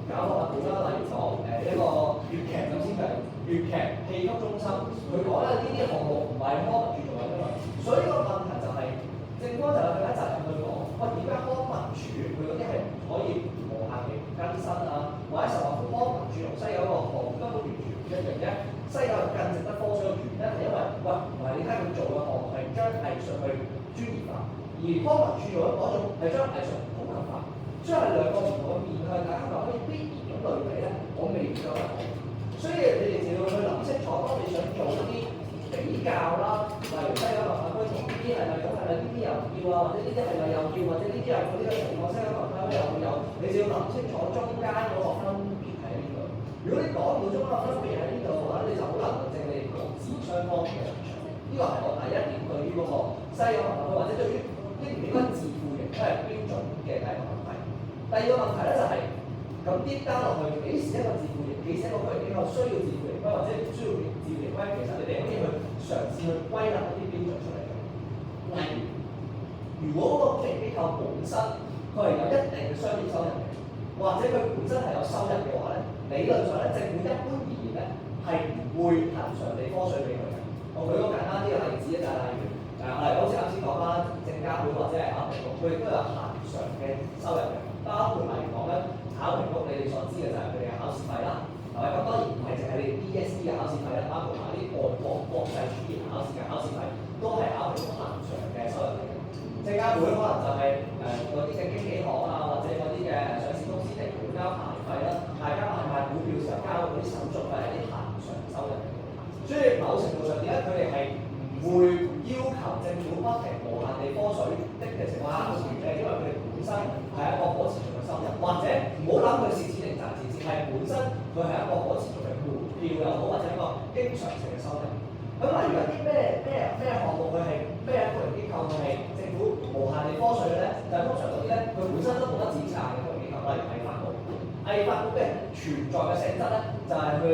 搞博物館啦，例如講一個粵劇咁先計，粵劇戲曲中心，佢講咧呢啲項目唔係康文署做緊㗎嘛，所以個問題就係、政府就有佢一責任去講，喂點解康文署佢嗰啲係唔可以無限期更新啊？或者甚至乎康文署同西九個項目根本完全唔一樣啫。西九更值得科水嘅原因係因為，喂唔係你睇佢做嘅項目係將藝術去專業化，而康文署做嘅嗰種係將藝術普及化，將係兩個唔同嘅面向，大家話可以必然咁類比咧，我未必夠得好。所以你哋就要去諗清楚，當你想做一啲比較啦，例如西九文化區同呢啲係咪咁，係咪呢啲又唔要啊？或者呢啲係咪又要？或者呢啲又嗰啲嘅情況，西九文化區又會有，你就要諗清楚中間嗰個分別喺邊度。如果你講唔到中間個分別喺邊度嘅話，你就好難論證你哋各自雙方嘅立場。呢個係我第一點對於嗰個西九文化區，或者對於應唔應該自負盈虧係標準嘅第一個問題。第二個問題咧就係、咁啲單落去幾時一個自負盈虧，幾時一個區域機構需要自負盈虧，或者唔需要自負盈虧，其實你哋可以去嘗試去歸納一啲標準出嚟嘅。例如，如果嗰個公營機構本身佢係有一定嘅商業收入嘅，或者佢本身係有收入嘅話咧，理論上咧政府一般而言咧係唔會恆常地科水俾佢嘅。我舉個簡單啲嘅例子咧，就係例如好似啱先講啦，證監會或者係考評局，佢亦都有恆常嘅收入嘅，包括例如講咧考評局你哋所知嘅就係佢哋嘅考試費啦，係咪？咁當然唔係淨係你 DSE 嘅考試費啦，包括埋啲外國國際專業考試嘅考試費，都係考評局恆常嘅收入嚟嘅。證監會可能就係嗰啲嘅經紀行啊，或者嗰啲嘅上市公司嚟交牌費啦，大家買賣股票時候交嗰啲手續費係啲恆常收入嚟嘅。所以某程度上點解佢哋係唔會要求政府不停無限地科水的情況下，因為佢哋本身係一個可持續嘅收入，或者唔好諗佢蝕錢定賺錢先，係本身佢係一個可持續嘅門票又好，或者一個經常性嘅收入。咁例如一啲咩項目佢係咩公營機構佢係政府無限地科水嘅咧，就係、通常嗰啲咧佢本身都冇得自己撐嘅公營機構，例如藝發局。藝發局嘅存在嘅性質咧，就係、去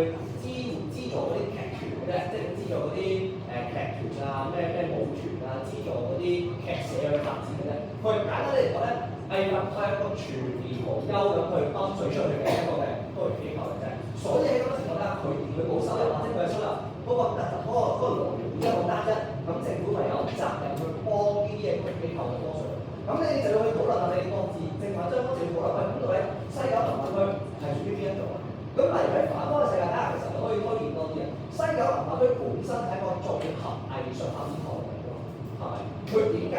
資助嗰啲劇團嘅啫，即係資助嗰啲劇團啊、咩舞團啊，資助嗰啲劇社去發展嘅啫。佢簡單啲嚟講咧，藝發局係一個全年無休咁去泵水出去嘅一個嘅公營機構嚟啫。所以喺咁嘅情況下，佢而佢冇收入或者佢嘅收入嗰個來源而家好單一，咁政府咪有責任去幫呢啲嘅公營機構去科水。咁你就要去討論下你各自正話將嗰條討論去咁到底西九文化區係屬於邊一種啊？咁例如喺反方嘅世界底下，其實就可以推演多啲嘅。西九文化區本身係一個綜合藝術發展項目嚟㗎，係咪？佢點解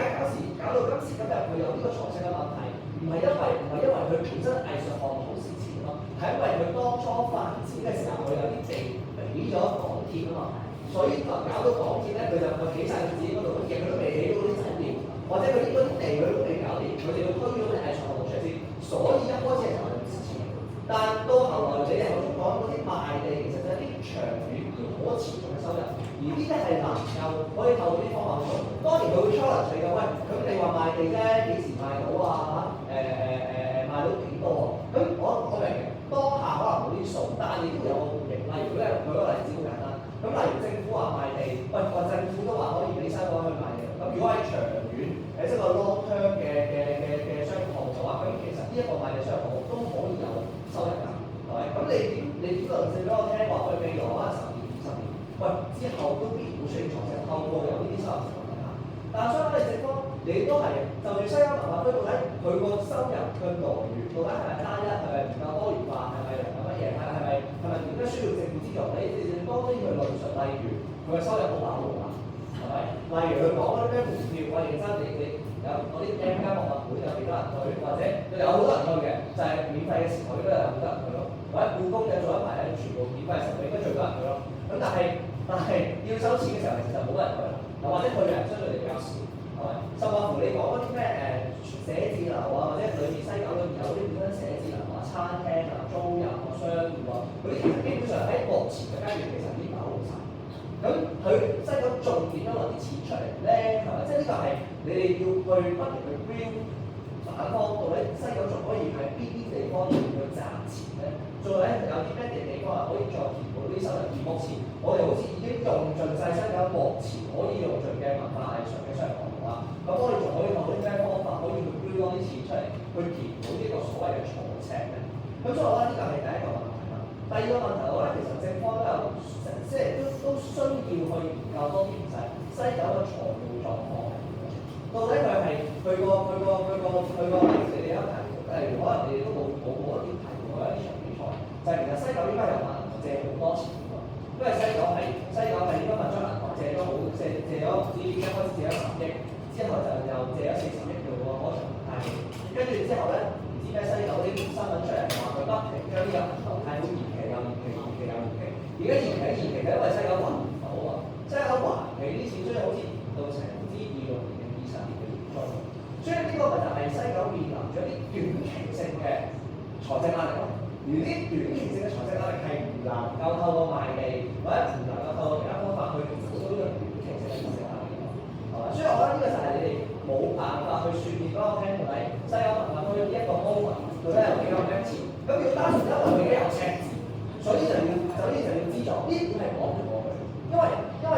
搞到今時今日佢有呢個財政嘅問題？唔係因為佢本身藝術項目好蝕錢咯，係因為佢當初發展嘅時候，佢有啲地俾咗港鐵啊嘛，所以就搞到港鐵咧，佢就起晒佢自己嗰度，亦佢都未起到啲酒店，或者佢啲嗰啲地佢都未搞掂，佢哋要推咗啲藝術項目出嚟先，所以一開始係賺唔蝕錢。但到後來你哋頭先講嗰啲賣地，其實就係啲長遠而可持續嘅收入，而呢啲係能夠可以透過啲方法去做。當然佢會 challenge 你嘅，喂，咁你話賣地啫，幾時賣到啊？賣到幾多啊？咁我明嘅，當下可能冇啲數，但係你都有個回應。例如咧，舉個例子好簡單，咁例如政府話賣地，喂，政府都話可以俾西九去賣地，咁如果係長遠即係個 long term 嘅商業項目嘅話，咁其實呢一個賣地商業項目都可以有收入㗎，係咪？咁你點論證俾我聽話，佢未來可能10年、20年，喂，之後都必然會出現財政透過有呢啲收入情況底下。但係相反嘅情況，你都係就住西九文化區到底佢個收入嘅來源到底係咪單一，係咪唔夠多元化，係咪能夠乜嘢，係咪點解需要政府資助？你多啲去論述，例如佢嘅收入好飽和啊，係咪？例如佢講嗰啲咩門票，我認真你有嗰啲 M+ 博物館有幾多人去，或者有好多人去嘅，就係、免費嘅時候應該有好多人去咯。或者故宮嘅做一排咧，全部免費嘅時候應該最多人去咯。咁但係要收錢嘅時候，其實就冇乜人去啦。或者去嘅人相對嚟比較少，係咪？甚至乎你講嗰啲咩寫字樓啊，或者裏面西九裏面有啲本身寫字樓啊、餐廳啊、租賃啊、商戶啊，嗰啲其實基本上喺目前嘅階段其實已經飽和晒。咁佢西九仲點樣攞啲錢出嚟咧？係咪？即係呢個係你哋要去不停去 build 反方到底西九仲可以喺邊啲地方去賺錢咧？仲有咧有啲咩地方係可以再填補呢啲收入？而目前我哋好似已經用盡晒西九目前可以用盡嘅文化藝術嘅商業項目啦。咁我哋仲可以透過啲咩方法可以去標多啲錢出嚟，去填補呢個所謂嘅財赤咧？咁所以我覺得呢個係第一個問題啦。第二個問題我覺得其實政府都有即係都需要去研究多啲就係西九嘅財務狀況。到底佢係佢個，你哋有提，例如可能你哋都冇一啲提過一啲場比賽，就係其實西九應該由銀行借好多錢㗎，因為西九係應該問咗銀行借咗唔知一開始借咗10億，之後就又借咗40億嘅喎，嗰場貸款，跟住之後咧唔知咩西九啲新聞出嚟話佢不停將呢個銀行貸款延期，而家延期係因為西九還唔到啊，西九還期啲錢，所以好似到成唔知26年。所以呢個咪就係西九面臨咗啲短期性嘅財政壓力咯。而呢啲短期性嘅財政壓力係唔能夠透過賣地或者唔能夠透過其他方法去填補到呢個短期性嘅財政壓力咯，係嘛？所以我覺得呢個就係你哋冇辦法去説明俾我聽，到底西九文化區呢一個 moment 到底有幾多錢？咁要單純因為佢有赤字，所以就要資助，呢點係講唔過去。因為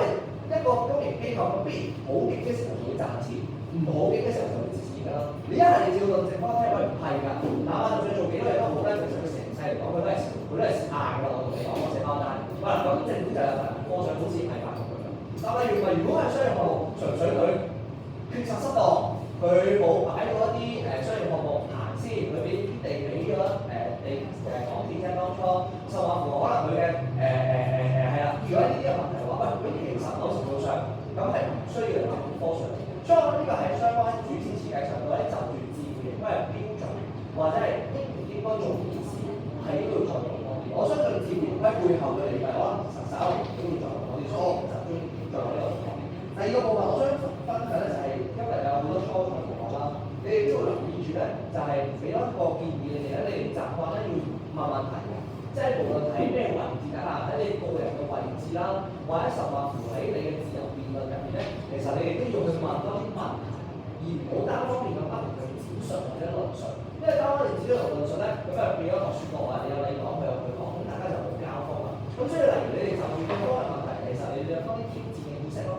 一個公營機構佢必然好勁嘅時候就會賺錢。唔好嘅時候就會蝕錢㗎啦。你一係你照論正方聽，佢唔係㗎。哪怕就算做幾多嘢都好咧，其實佢成世嚟講，佢都係蝕硬㗎啦。我同你講，我食包單。好啦，咁政府就有份科上好似係發覺佢㗎。但係如果係商業項目，純粹佢決策失當，佢冇擺到一啲商業項目行先，佢俾啲地俾咗港鐵啫當初，甚或乎可能佢嘅係啦。如果呢啲嘅問題嘅話，喂，咁其實某程度上咁係唔需要政府科上。所以我覺得呢個係相關主線設計上，或者就住自負盈虧嘅標準，或者係應唔應該做呢件事，係應該要再做多啲。我相信自負盈虧背後嘅理解，可能稍後都會再講多啲，所以我唔集中再講呢個講。第二個部分，我想分享咧就係今日有好多初創同學啦，你哋都會留意住咧，就係俾多一個建議你哋咧，你哋習慣咧要問問題嘅，即係無論喺咩位置底下，喺你個人嘅位置啦，或者甚或乎喺你嘅自由辯論入邊咧，其實你哋都要去問多啲問題，而唔好單方面咁不停去展述或者論述，因為單方面展述同論述咧，咁啊變咗學説課啊，你有你講，佢有佢講，咁大家就冇交鋒啦。咁所以例如你哋就住咁多嘅問題，其實你哋有多啲挑戰嘅意識咯。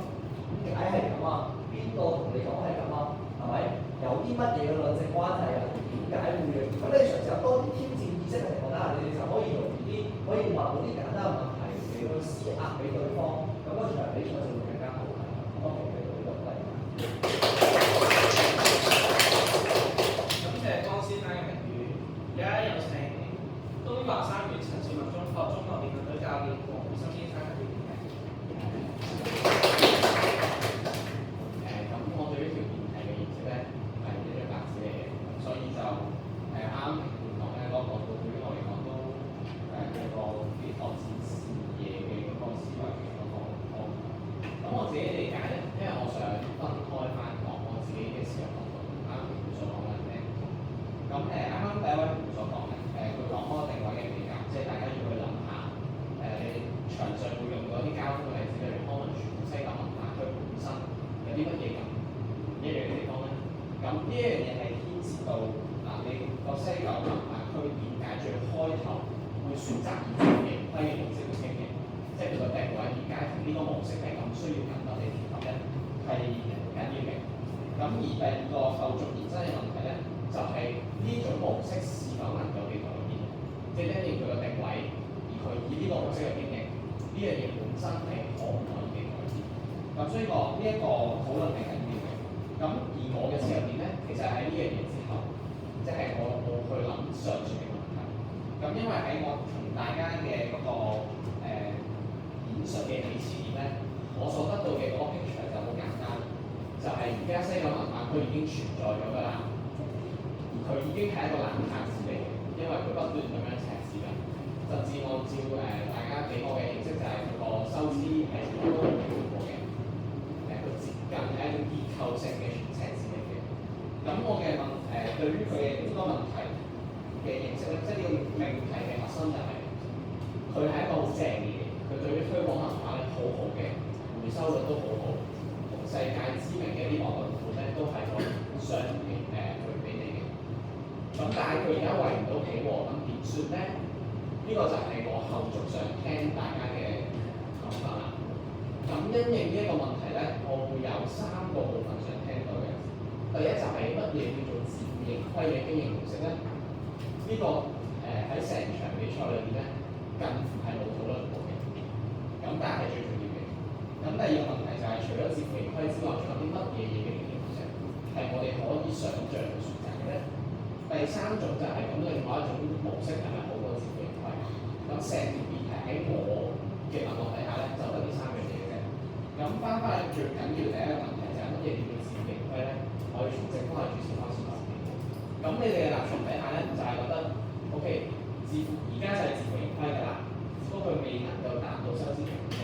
點解係咁啊？邊個同你講係咁啊？係咪？有啲乜嘢嘅論證關係啊？點解會嘅？咁你嘗試有多啲挑戰意識嘅情況底下，你哋就可以容易啲，可以問到啲簡單嘅問題，嚟去施壓俾對方，咁嗰場比賽就會更加好睇。多謝你哋呢個例子。感謝江先生嘅評語。而家有請東華三院陳兆文中學辯論隊教練黃宇森先生嘅表演。咁我對呢條辯題嘅認識咧係一張白紙嚟嘅，所以就啱啱評判講咧嗰個對於我嚟講都一個幾拓展視野嘅嗰個思維嘅嗰個方向。咁我自己理解咧，因為我想分開翻講我自己嘅視野角度，啱啱評判所講嘅咧。咁啱啱第一位評判所講咧，佢講開定位嘅比較，即係大家要去諗下你場上會用到一啲交通嘅例子，例如康文署、西九文化區本身有啲乜嘢咁唔一樣嘅地方咧？咁呢一樣嘢係牽涉到你個西九文化區點解最開頭會選擇以自負盈虧嘅模式去經營，即係佢個定位點解同呢個模式係咁需要緊密地結合咧，係緊要嘅。咁而第二個後續延伸嘅問題咧，就係呢種模式是否能夠被改變，即係因應佢個定位，而佢以呢個模式去經營，呢樣嘢本身係可唔可以被改變？咁所以呢一個討論係緊要嘅。咁而我嘅切入點咧，其實喺呢樣嘢之後，即係我冇去諗上述嘅問題。咁因為喺我同大家嘅嗰個演述嘅起始點咧，我所得到嘅嗰個 picture 就好簡單，就係而家西九文化區已經存在咗㗎啦，而佢已經係一個爛攤子嚟嘅，因為佢不斷咁樣赤字㗎。甚至按照大家俾我嘅認識就係佢個收支係都冇變過嘅，佢接近係一種結構性嘅赤字嚟嘅。咁我嘅對於佢嘅呢個問題嘅認識咧，即係呢個命題嘅核心就係佢係一個好正嘅嘢，佢對於推廣文化咧好好嘅，回收率都好好，同世界知名嘅一啲樂隊款咧都係個相佢俾你嘅。佢而家維唔到企喎，咁點算咧？呢個就係我後續想聽大家嘅諗法啦。咁因應呢一個問題咧，我會有3個部分想聽到嘅。第一就係乜嘢叫做自負盈虧嘅經營模式咧？呢、個喺成場比賽裏邊咧，近乎係冇討論過嘅。咁但係最重要嘅。咁第二個問題就係除咗自負盈虧之外，仲有啲乜嘢嘢嘅經營模式係我哋可以想像去選擇嘅咧？第三種就係咁，另外一種模式係咪好過自負盈虧？咁成條辯題喺我嘅脈絡底下咧，就得呢3樣嘢嘅啫。咁翻返去最緊要第一個問題就係乜嘢叫做自負盈虧咧？我要從正方係主持開始講。咁你哋嘅立場底下咧，就係覺得 OK， 自負而家就係自負盈虧㗎啦，只不過佢未能夠達到收支平衡啫。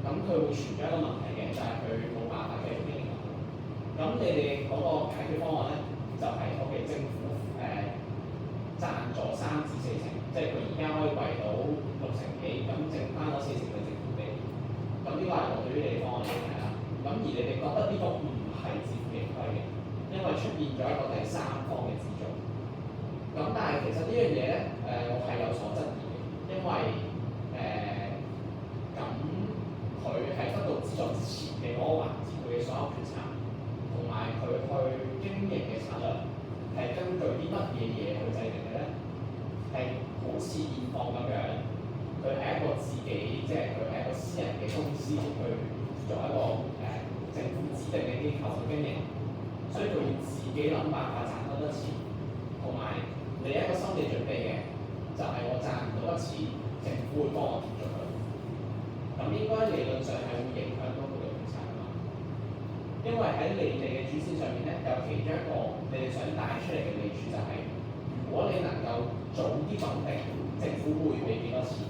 咁佢會存在一個問題嘅，就係佢冇辦法繼續經營落去。咁你哋嗰個解決方案咧，就係 OK， 政府贊助3至4成，即係佢而家可以維到6成幾，咁剩翻嗰4成嘅政府俾。咁呢個係我對於你哋方案嘅理解啦。咁而你哋覺得呢個唔係自負盈虧嘅，因為出現咗一個第三方嘅資助。咁但係其實呢樣嘢咧，我係有所質疑嘅，因為咁佢喺得到資助之前嘅嗰個環節，佢嘅所有決策同埋佢去經營嘅策略係根據啲乜嘢嘢去制定嘅咧？係好似現況咁樣，佢係一個自己，即係佢係一個私人嘅公司去做一個政府指定嘅機構去經營，所以佢要自己諗辦法賺多啲錢，同埋你一個心理準備嘅就係我賺唔到一錢，政府會幫我貼咗佢。咁應該理論上係會影響到佢嘅決策㗎嘛？因為喺你哋嘅主線上面咧，有其中一個你哋想帶出嚟嘅利處就係、如果你能夠早啲穩定，政府會俾幾多錢，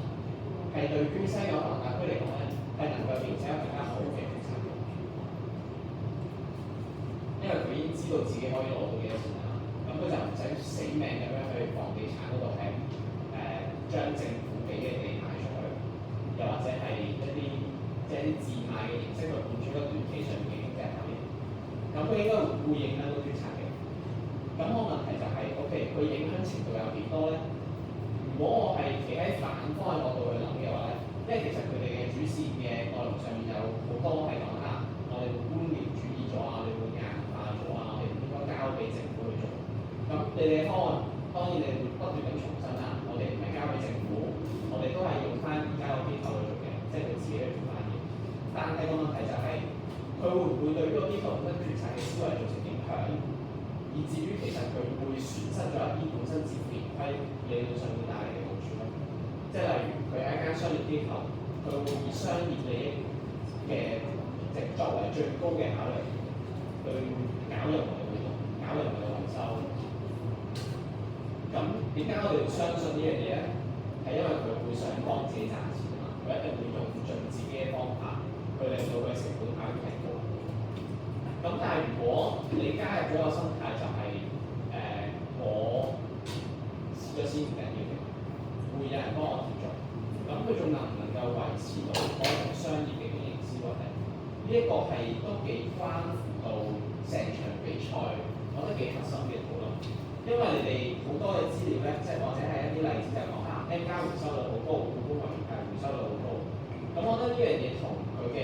係對於西九文化區嚟講咧，係能夠形成一個更加好嘅決策。因為佢已經知道自己可以攞到幾多錢啦，咁佢就唔使死命咁樣去房地產嗰度係將政府俾嘅地賣出去，又或者係一啲即係啲自賣嘅形式去換取一個短期上面嘅經濟效益。咁佢應該會影響到決策嘅。咁我問題就係、OK， 佢影響程度有幾多咧？如果我係企喺反方嘅角度去諗嘅話咧，因為其實佢哋嘅主線嘅內容上面有好多係講我哋會官僚主義咗啊，我哋會硬化咗啊，我哋唔應該交俾政府去做。咁你哋嘅方案當然你會不斷咁重申啦，我哋唔係交俾政府，我哋都係用翻而家個機構去做嘅，即係佢自己去做翻嘢。但係個問題就係、佢會唔會對呢個機構本身決策嘅思維造成影響，以至於其實佢會損失咗一啲本身自負盈虧理論上會帶嚟嘅好處咧？即係例如佢係一間商業機構，佢會以商業利益嘅作為最高嘅考慮去搞任何嘅活動，搞任何嘅維修。咁點解我哋會相信呢樣嘢咧？係因為佢會想幫自己賺錢啊嘛，佢一定會用盡自己嘅方法去令到佢成本效益提高。咁但係如果你加入咗個心態就係、我蝕咗錢唔緊要嘅，會有人幫我協助。咁佢仲能唔能夠維持到嗰種商業嘅經營思維咧？呢一個係都幾關乎到成場比賽，我覺得幾核心嘅討論。因為你哋好多嘅資料咧，即係或者係一啲例子就講下 M+ 回收率好高，股東回收率好高。咁我覺得呢樣嘢同佢嘅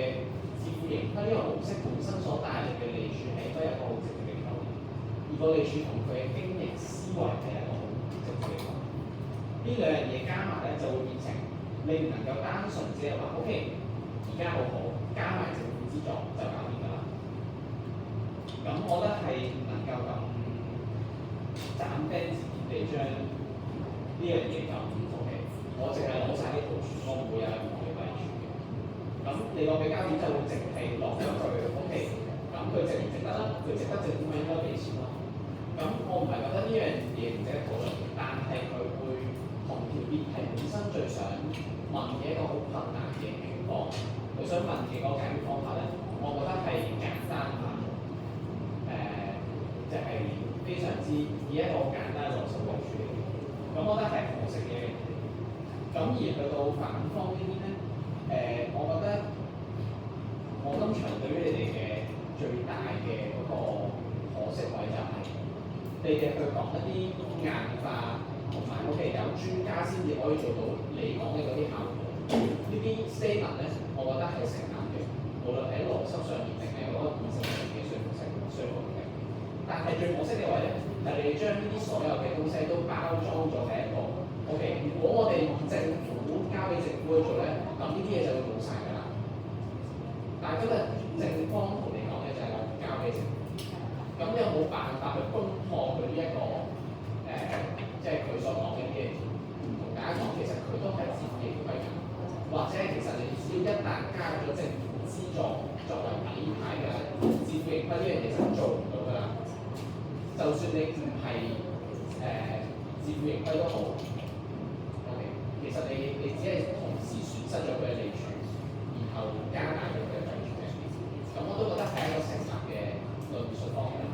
自負盈虧呢個模式本身所帶嚟嘅利處係應該有一個好直接嘅關聯，而個利處同佢嘅經營思維係一個好直接嘅關聯。呢兩樣嘢加埋咧，就會變成你唔能夠單純只係話 OK， 而家好好，加埋政府資助就搞掂㗎啦。咁我覺得係唔能夠咁斬釘截鐵地將呢樣嘢咁 OK， 我淨係攞晒啲圖書，我唔會有任何嘅弊處嘅。咁你個比較點就會淨係落咗句 OK， 咁佢值唔值得咧？佢值得政府咪應該俾錢咯。咁我唔係覺得呢樣嘢唔值得討論，但係佢會同條辯題本身最想問嘅一個好困難嘅情況，佢想問嘅個解決方法咧，我覺得係簡單化咗，就係非常之以一個好簡單嘅邏輯為處理。咁我覺得係可惜嘅。咁而去到反方呢邊咧，我覺得我今場對於你哋嘅最大嘅嗰個可惜位就係、你哋去講一啲硬化，同埋OK有專家先至可以做到你講嘅嗰啲效果。呢啲 statement 咧，我覺得係成立嘅，無論喺邏輯上面定係嗰個故事上面嘅說服性需要嘅。但係最可惜嘅位咧，係你將呢啲所有嘅東西都包裝咗喺一個 OK。如果我哋政府交俾政府去做咧，咁呢啲嘢就會冇晒㗎啦。但係今日政方同你講嘅就係話交俾政府，咁有冇辦法去攻破佢呢一個即係佢所講嘅嘢？同大家講，其實佢都係自負盈虧㗎，或者其實你只要一旦加咗政府資助作為底牌嘅自負盈虧呢樣嘢就做唔到㗎啦。就算你唔係自負盈虧都好 ，OK， 其實你只係同時損失咗佢嘅利處，然後加大咗佢嘅弊處嘅。咁我都覺得係一個成立嘅論述方向。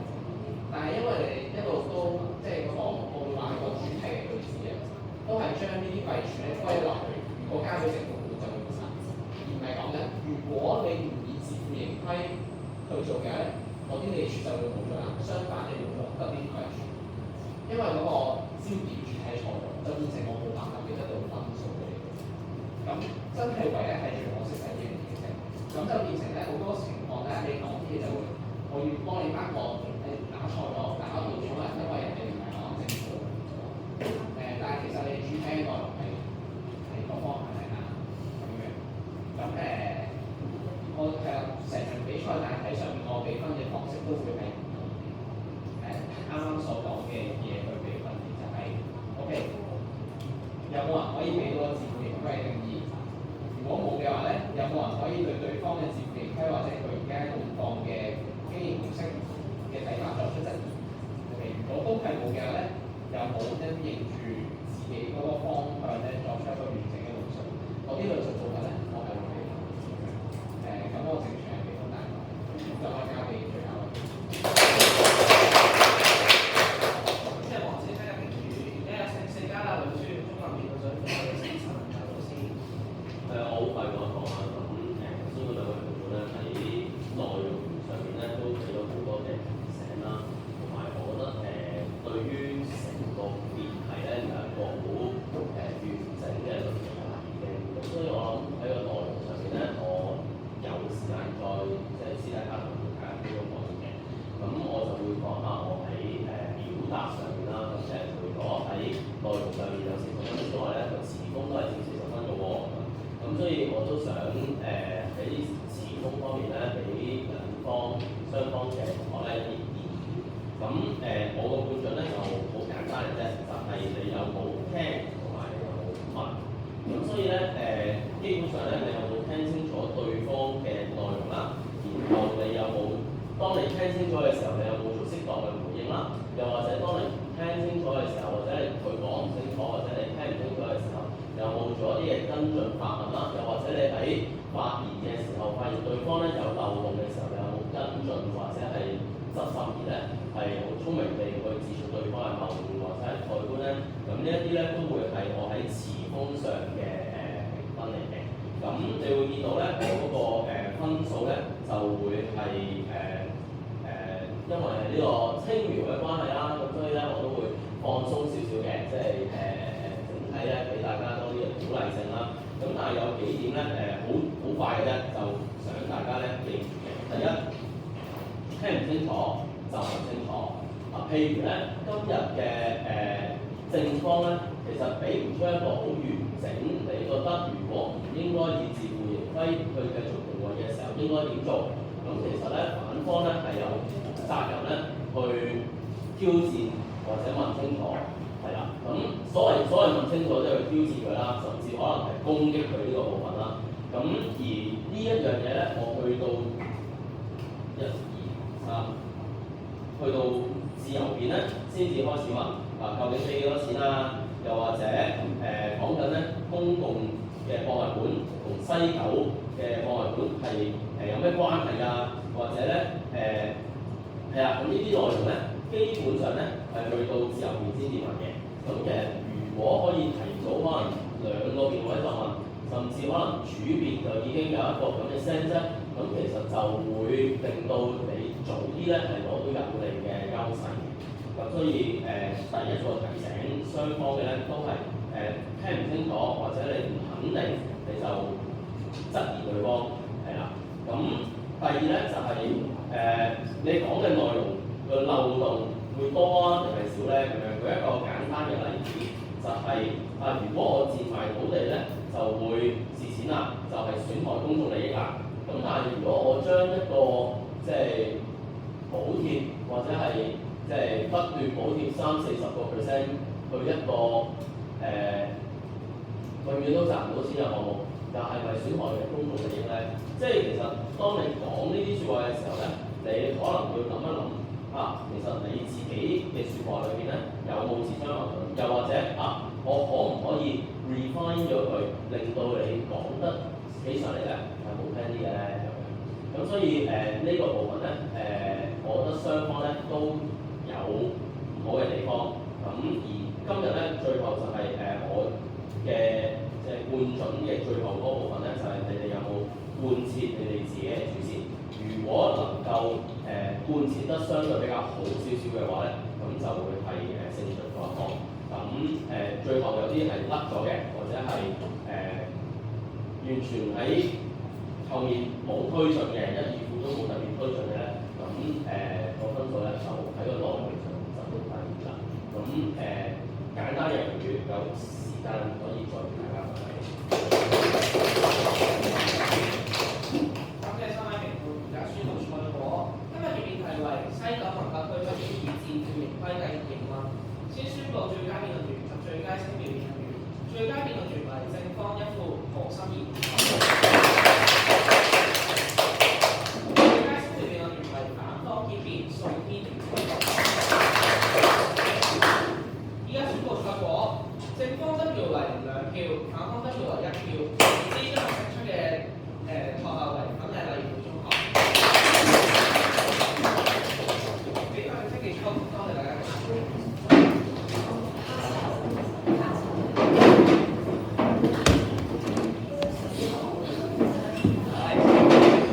但係因為你一路都即係嗰個我會話係個主題嘅句子啊，都係將呢啲弊處咧歸納去，如果交俾政府管就會冇晒，而唔係講緊如果你唔以自負盈虧去做嘅咧，嗰啲利處就會冇咗啦。相反，你會獲得啲弊處，因為嗰個焦點主題錯咗，就變成我冇辦法俾得到分數俾你。咁真係唯一係最可惜係呢樣嘢啫。咁就變成咧好多情況咧，你講啲嘢就會，我要幫你翻個。打錯咗，打到咗啦，因為人哋唔係講政府。但係其實你主體嘅內容係個方向係啱咁樣。咁我係啦，成場比賽大體上面我俾分嘅方式都會係啱啱所講嘅嘢去俾分嘅，就係 OK。有冇人可以俾到個自負盈虧嘅定義？如果冇嘅話咧，有冇人可以對對方嘅自負盈虧或者佢而家咁講嘅經營模式嘅睇法作出質疑。OK， 如果都係冇嘅話咧，有冇因應住自己嗰個方向咧作出一個完整嘅論述？嗰啲論述做法咧，我係會咁我正常係幾分大概，就可以交俾最後。即係黃先生嘅評語，而家有4家啦，論書、中文辯論水平有4層有老師。我好快講一講啊，咁頭先嗰兩位朋友咧喺內容上面咧都俾咗好多嘅提醒啦，同埋我覺得對於成個辯題咧有一個好完整嘅一個理解嘅，咁所以我諗喺個內容上面咧，我有時間再即係私底下同大家呢個講嘅，咁我就會講下我喺表達上面啦，咁即係除咗喺內容上面有40分之外咧，個詞風都係佔40分嘅喎。咁所以我都想喺詞風方面咧，俾兩方雙方嘅同學咧一啲建議。咁我個判準咧就好簡單嘅啫，就係你有冇聽同埋有冇問。咁所以咧基本上咧，你有冇聽清楚對方嘅內容啦？然後你有冇當你聽清楚嘅時候，你有冇做適當嘅回應啦？又或者當你唔聽清楚嘅時候，或者你佢講唔清楚，或者你聽唔清楚嘅時候，有冇做一啲嘅跟進發問啦？又或者你喺發言嘅時候發現對方咧有漏洞嘅時候，你有冇跟進或者係側身而咧係好聰明地去指出對方嘅謬誤或者係蓋棺咧？咁呢一啲咧都會係我喺詞風上嘅評分嚟嘅。咁你會見到咧我嗰個分數咧就會係因為係呢個輕描嘅關係啦，咁所以咧我都會放鬆少少嘅，即係整體咧俾大家多啲嘅鼓勵性啦。咁但係有幾點咧好快嘅啫，就想大家咧記住嘅。第一，聽唔清楚就問清楚。譬如咧今日嘅正方咧，其實俾唔出一個好完整，你覺得如果唔應該以自負盈虧去繼續營運嘅時候應該點做？咁其實咧反方咧係有責任咧去挑戰或者問清楚，係啦。咁所謂問清楚即係去挑戰佢啦，甚至可能係攻擊佢呢個部分啦。咁而呢一樣嘢咧，我去到1、2、3，去到自由辯咧，先至開始問究竟俾幾多錢啊？又或者講緊咧公共嘅博物館同西九嘅博物館係有咩關係啊？或者咧係啦，咁呢啲內容咧，基本上咧係去到自由辯先至問嘅。咁其實如果可以提早可能2個辯位就問，甚至可能主辯就已經有一個咁嘅 sense 咧，咁其實就會令到你早啲咧係攞到有利嘅優勢。咁咁所以第一個提醒雙方嘅咧都係聽唔清楚或者你唔肯定，你就質疑對方係啦。咁第二咧就係、你講嘅內容個漏洞會多啊定係少咧咁樣。舉一個簡單嘅例子，就係、如果我賤賣土地咧，就會蝕錢啦，就係、損害公眾利益啦。咁但係如果我將一個即係補貼或者係即係不斷補貼30-40%去一個永遠都賺唔到錢嘅項目，又係咪損害嘅公眾利益咧？即係其實當你講呢啲説話嘅時候咧，你可能要諗一諗其實你自己嘅説話裏邊咧有冇自相矛盾，又或者我可唔可以 refine 咗佢，令到你講得起上嚟咧係好聽啲嘅咧咁樣。咁所以呢個部分咧我覺得雙方咧都有唔好嘅地方。咁而今日咧最後就係我嘅即係貫準嘅最後嗰部分咧，就係、你哋有冇貫徹你哋自己嘅主線？如果能夠貫徹得相對比較好少少嘅話咧，咁就會係勝出嗰一方。咁最後有啲係甩咗嘅，或者係完全喺後面冇推進嘅，一二副都冇特別推進嘅咧，咁個分數咧就喺個內容上就會低啲啦。咁簡單嘅評語有時間可以再同大家分享。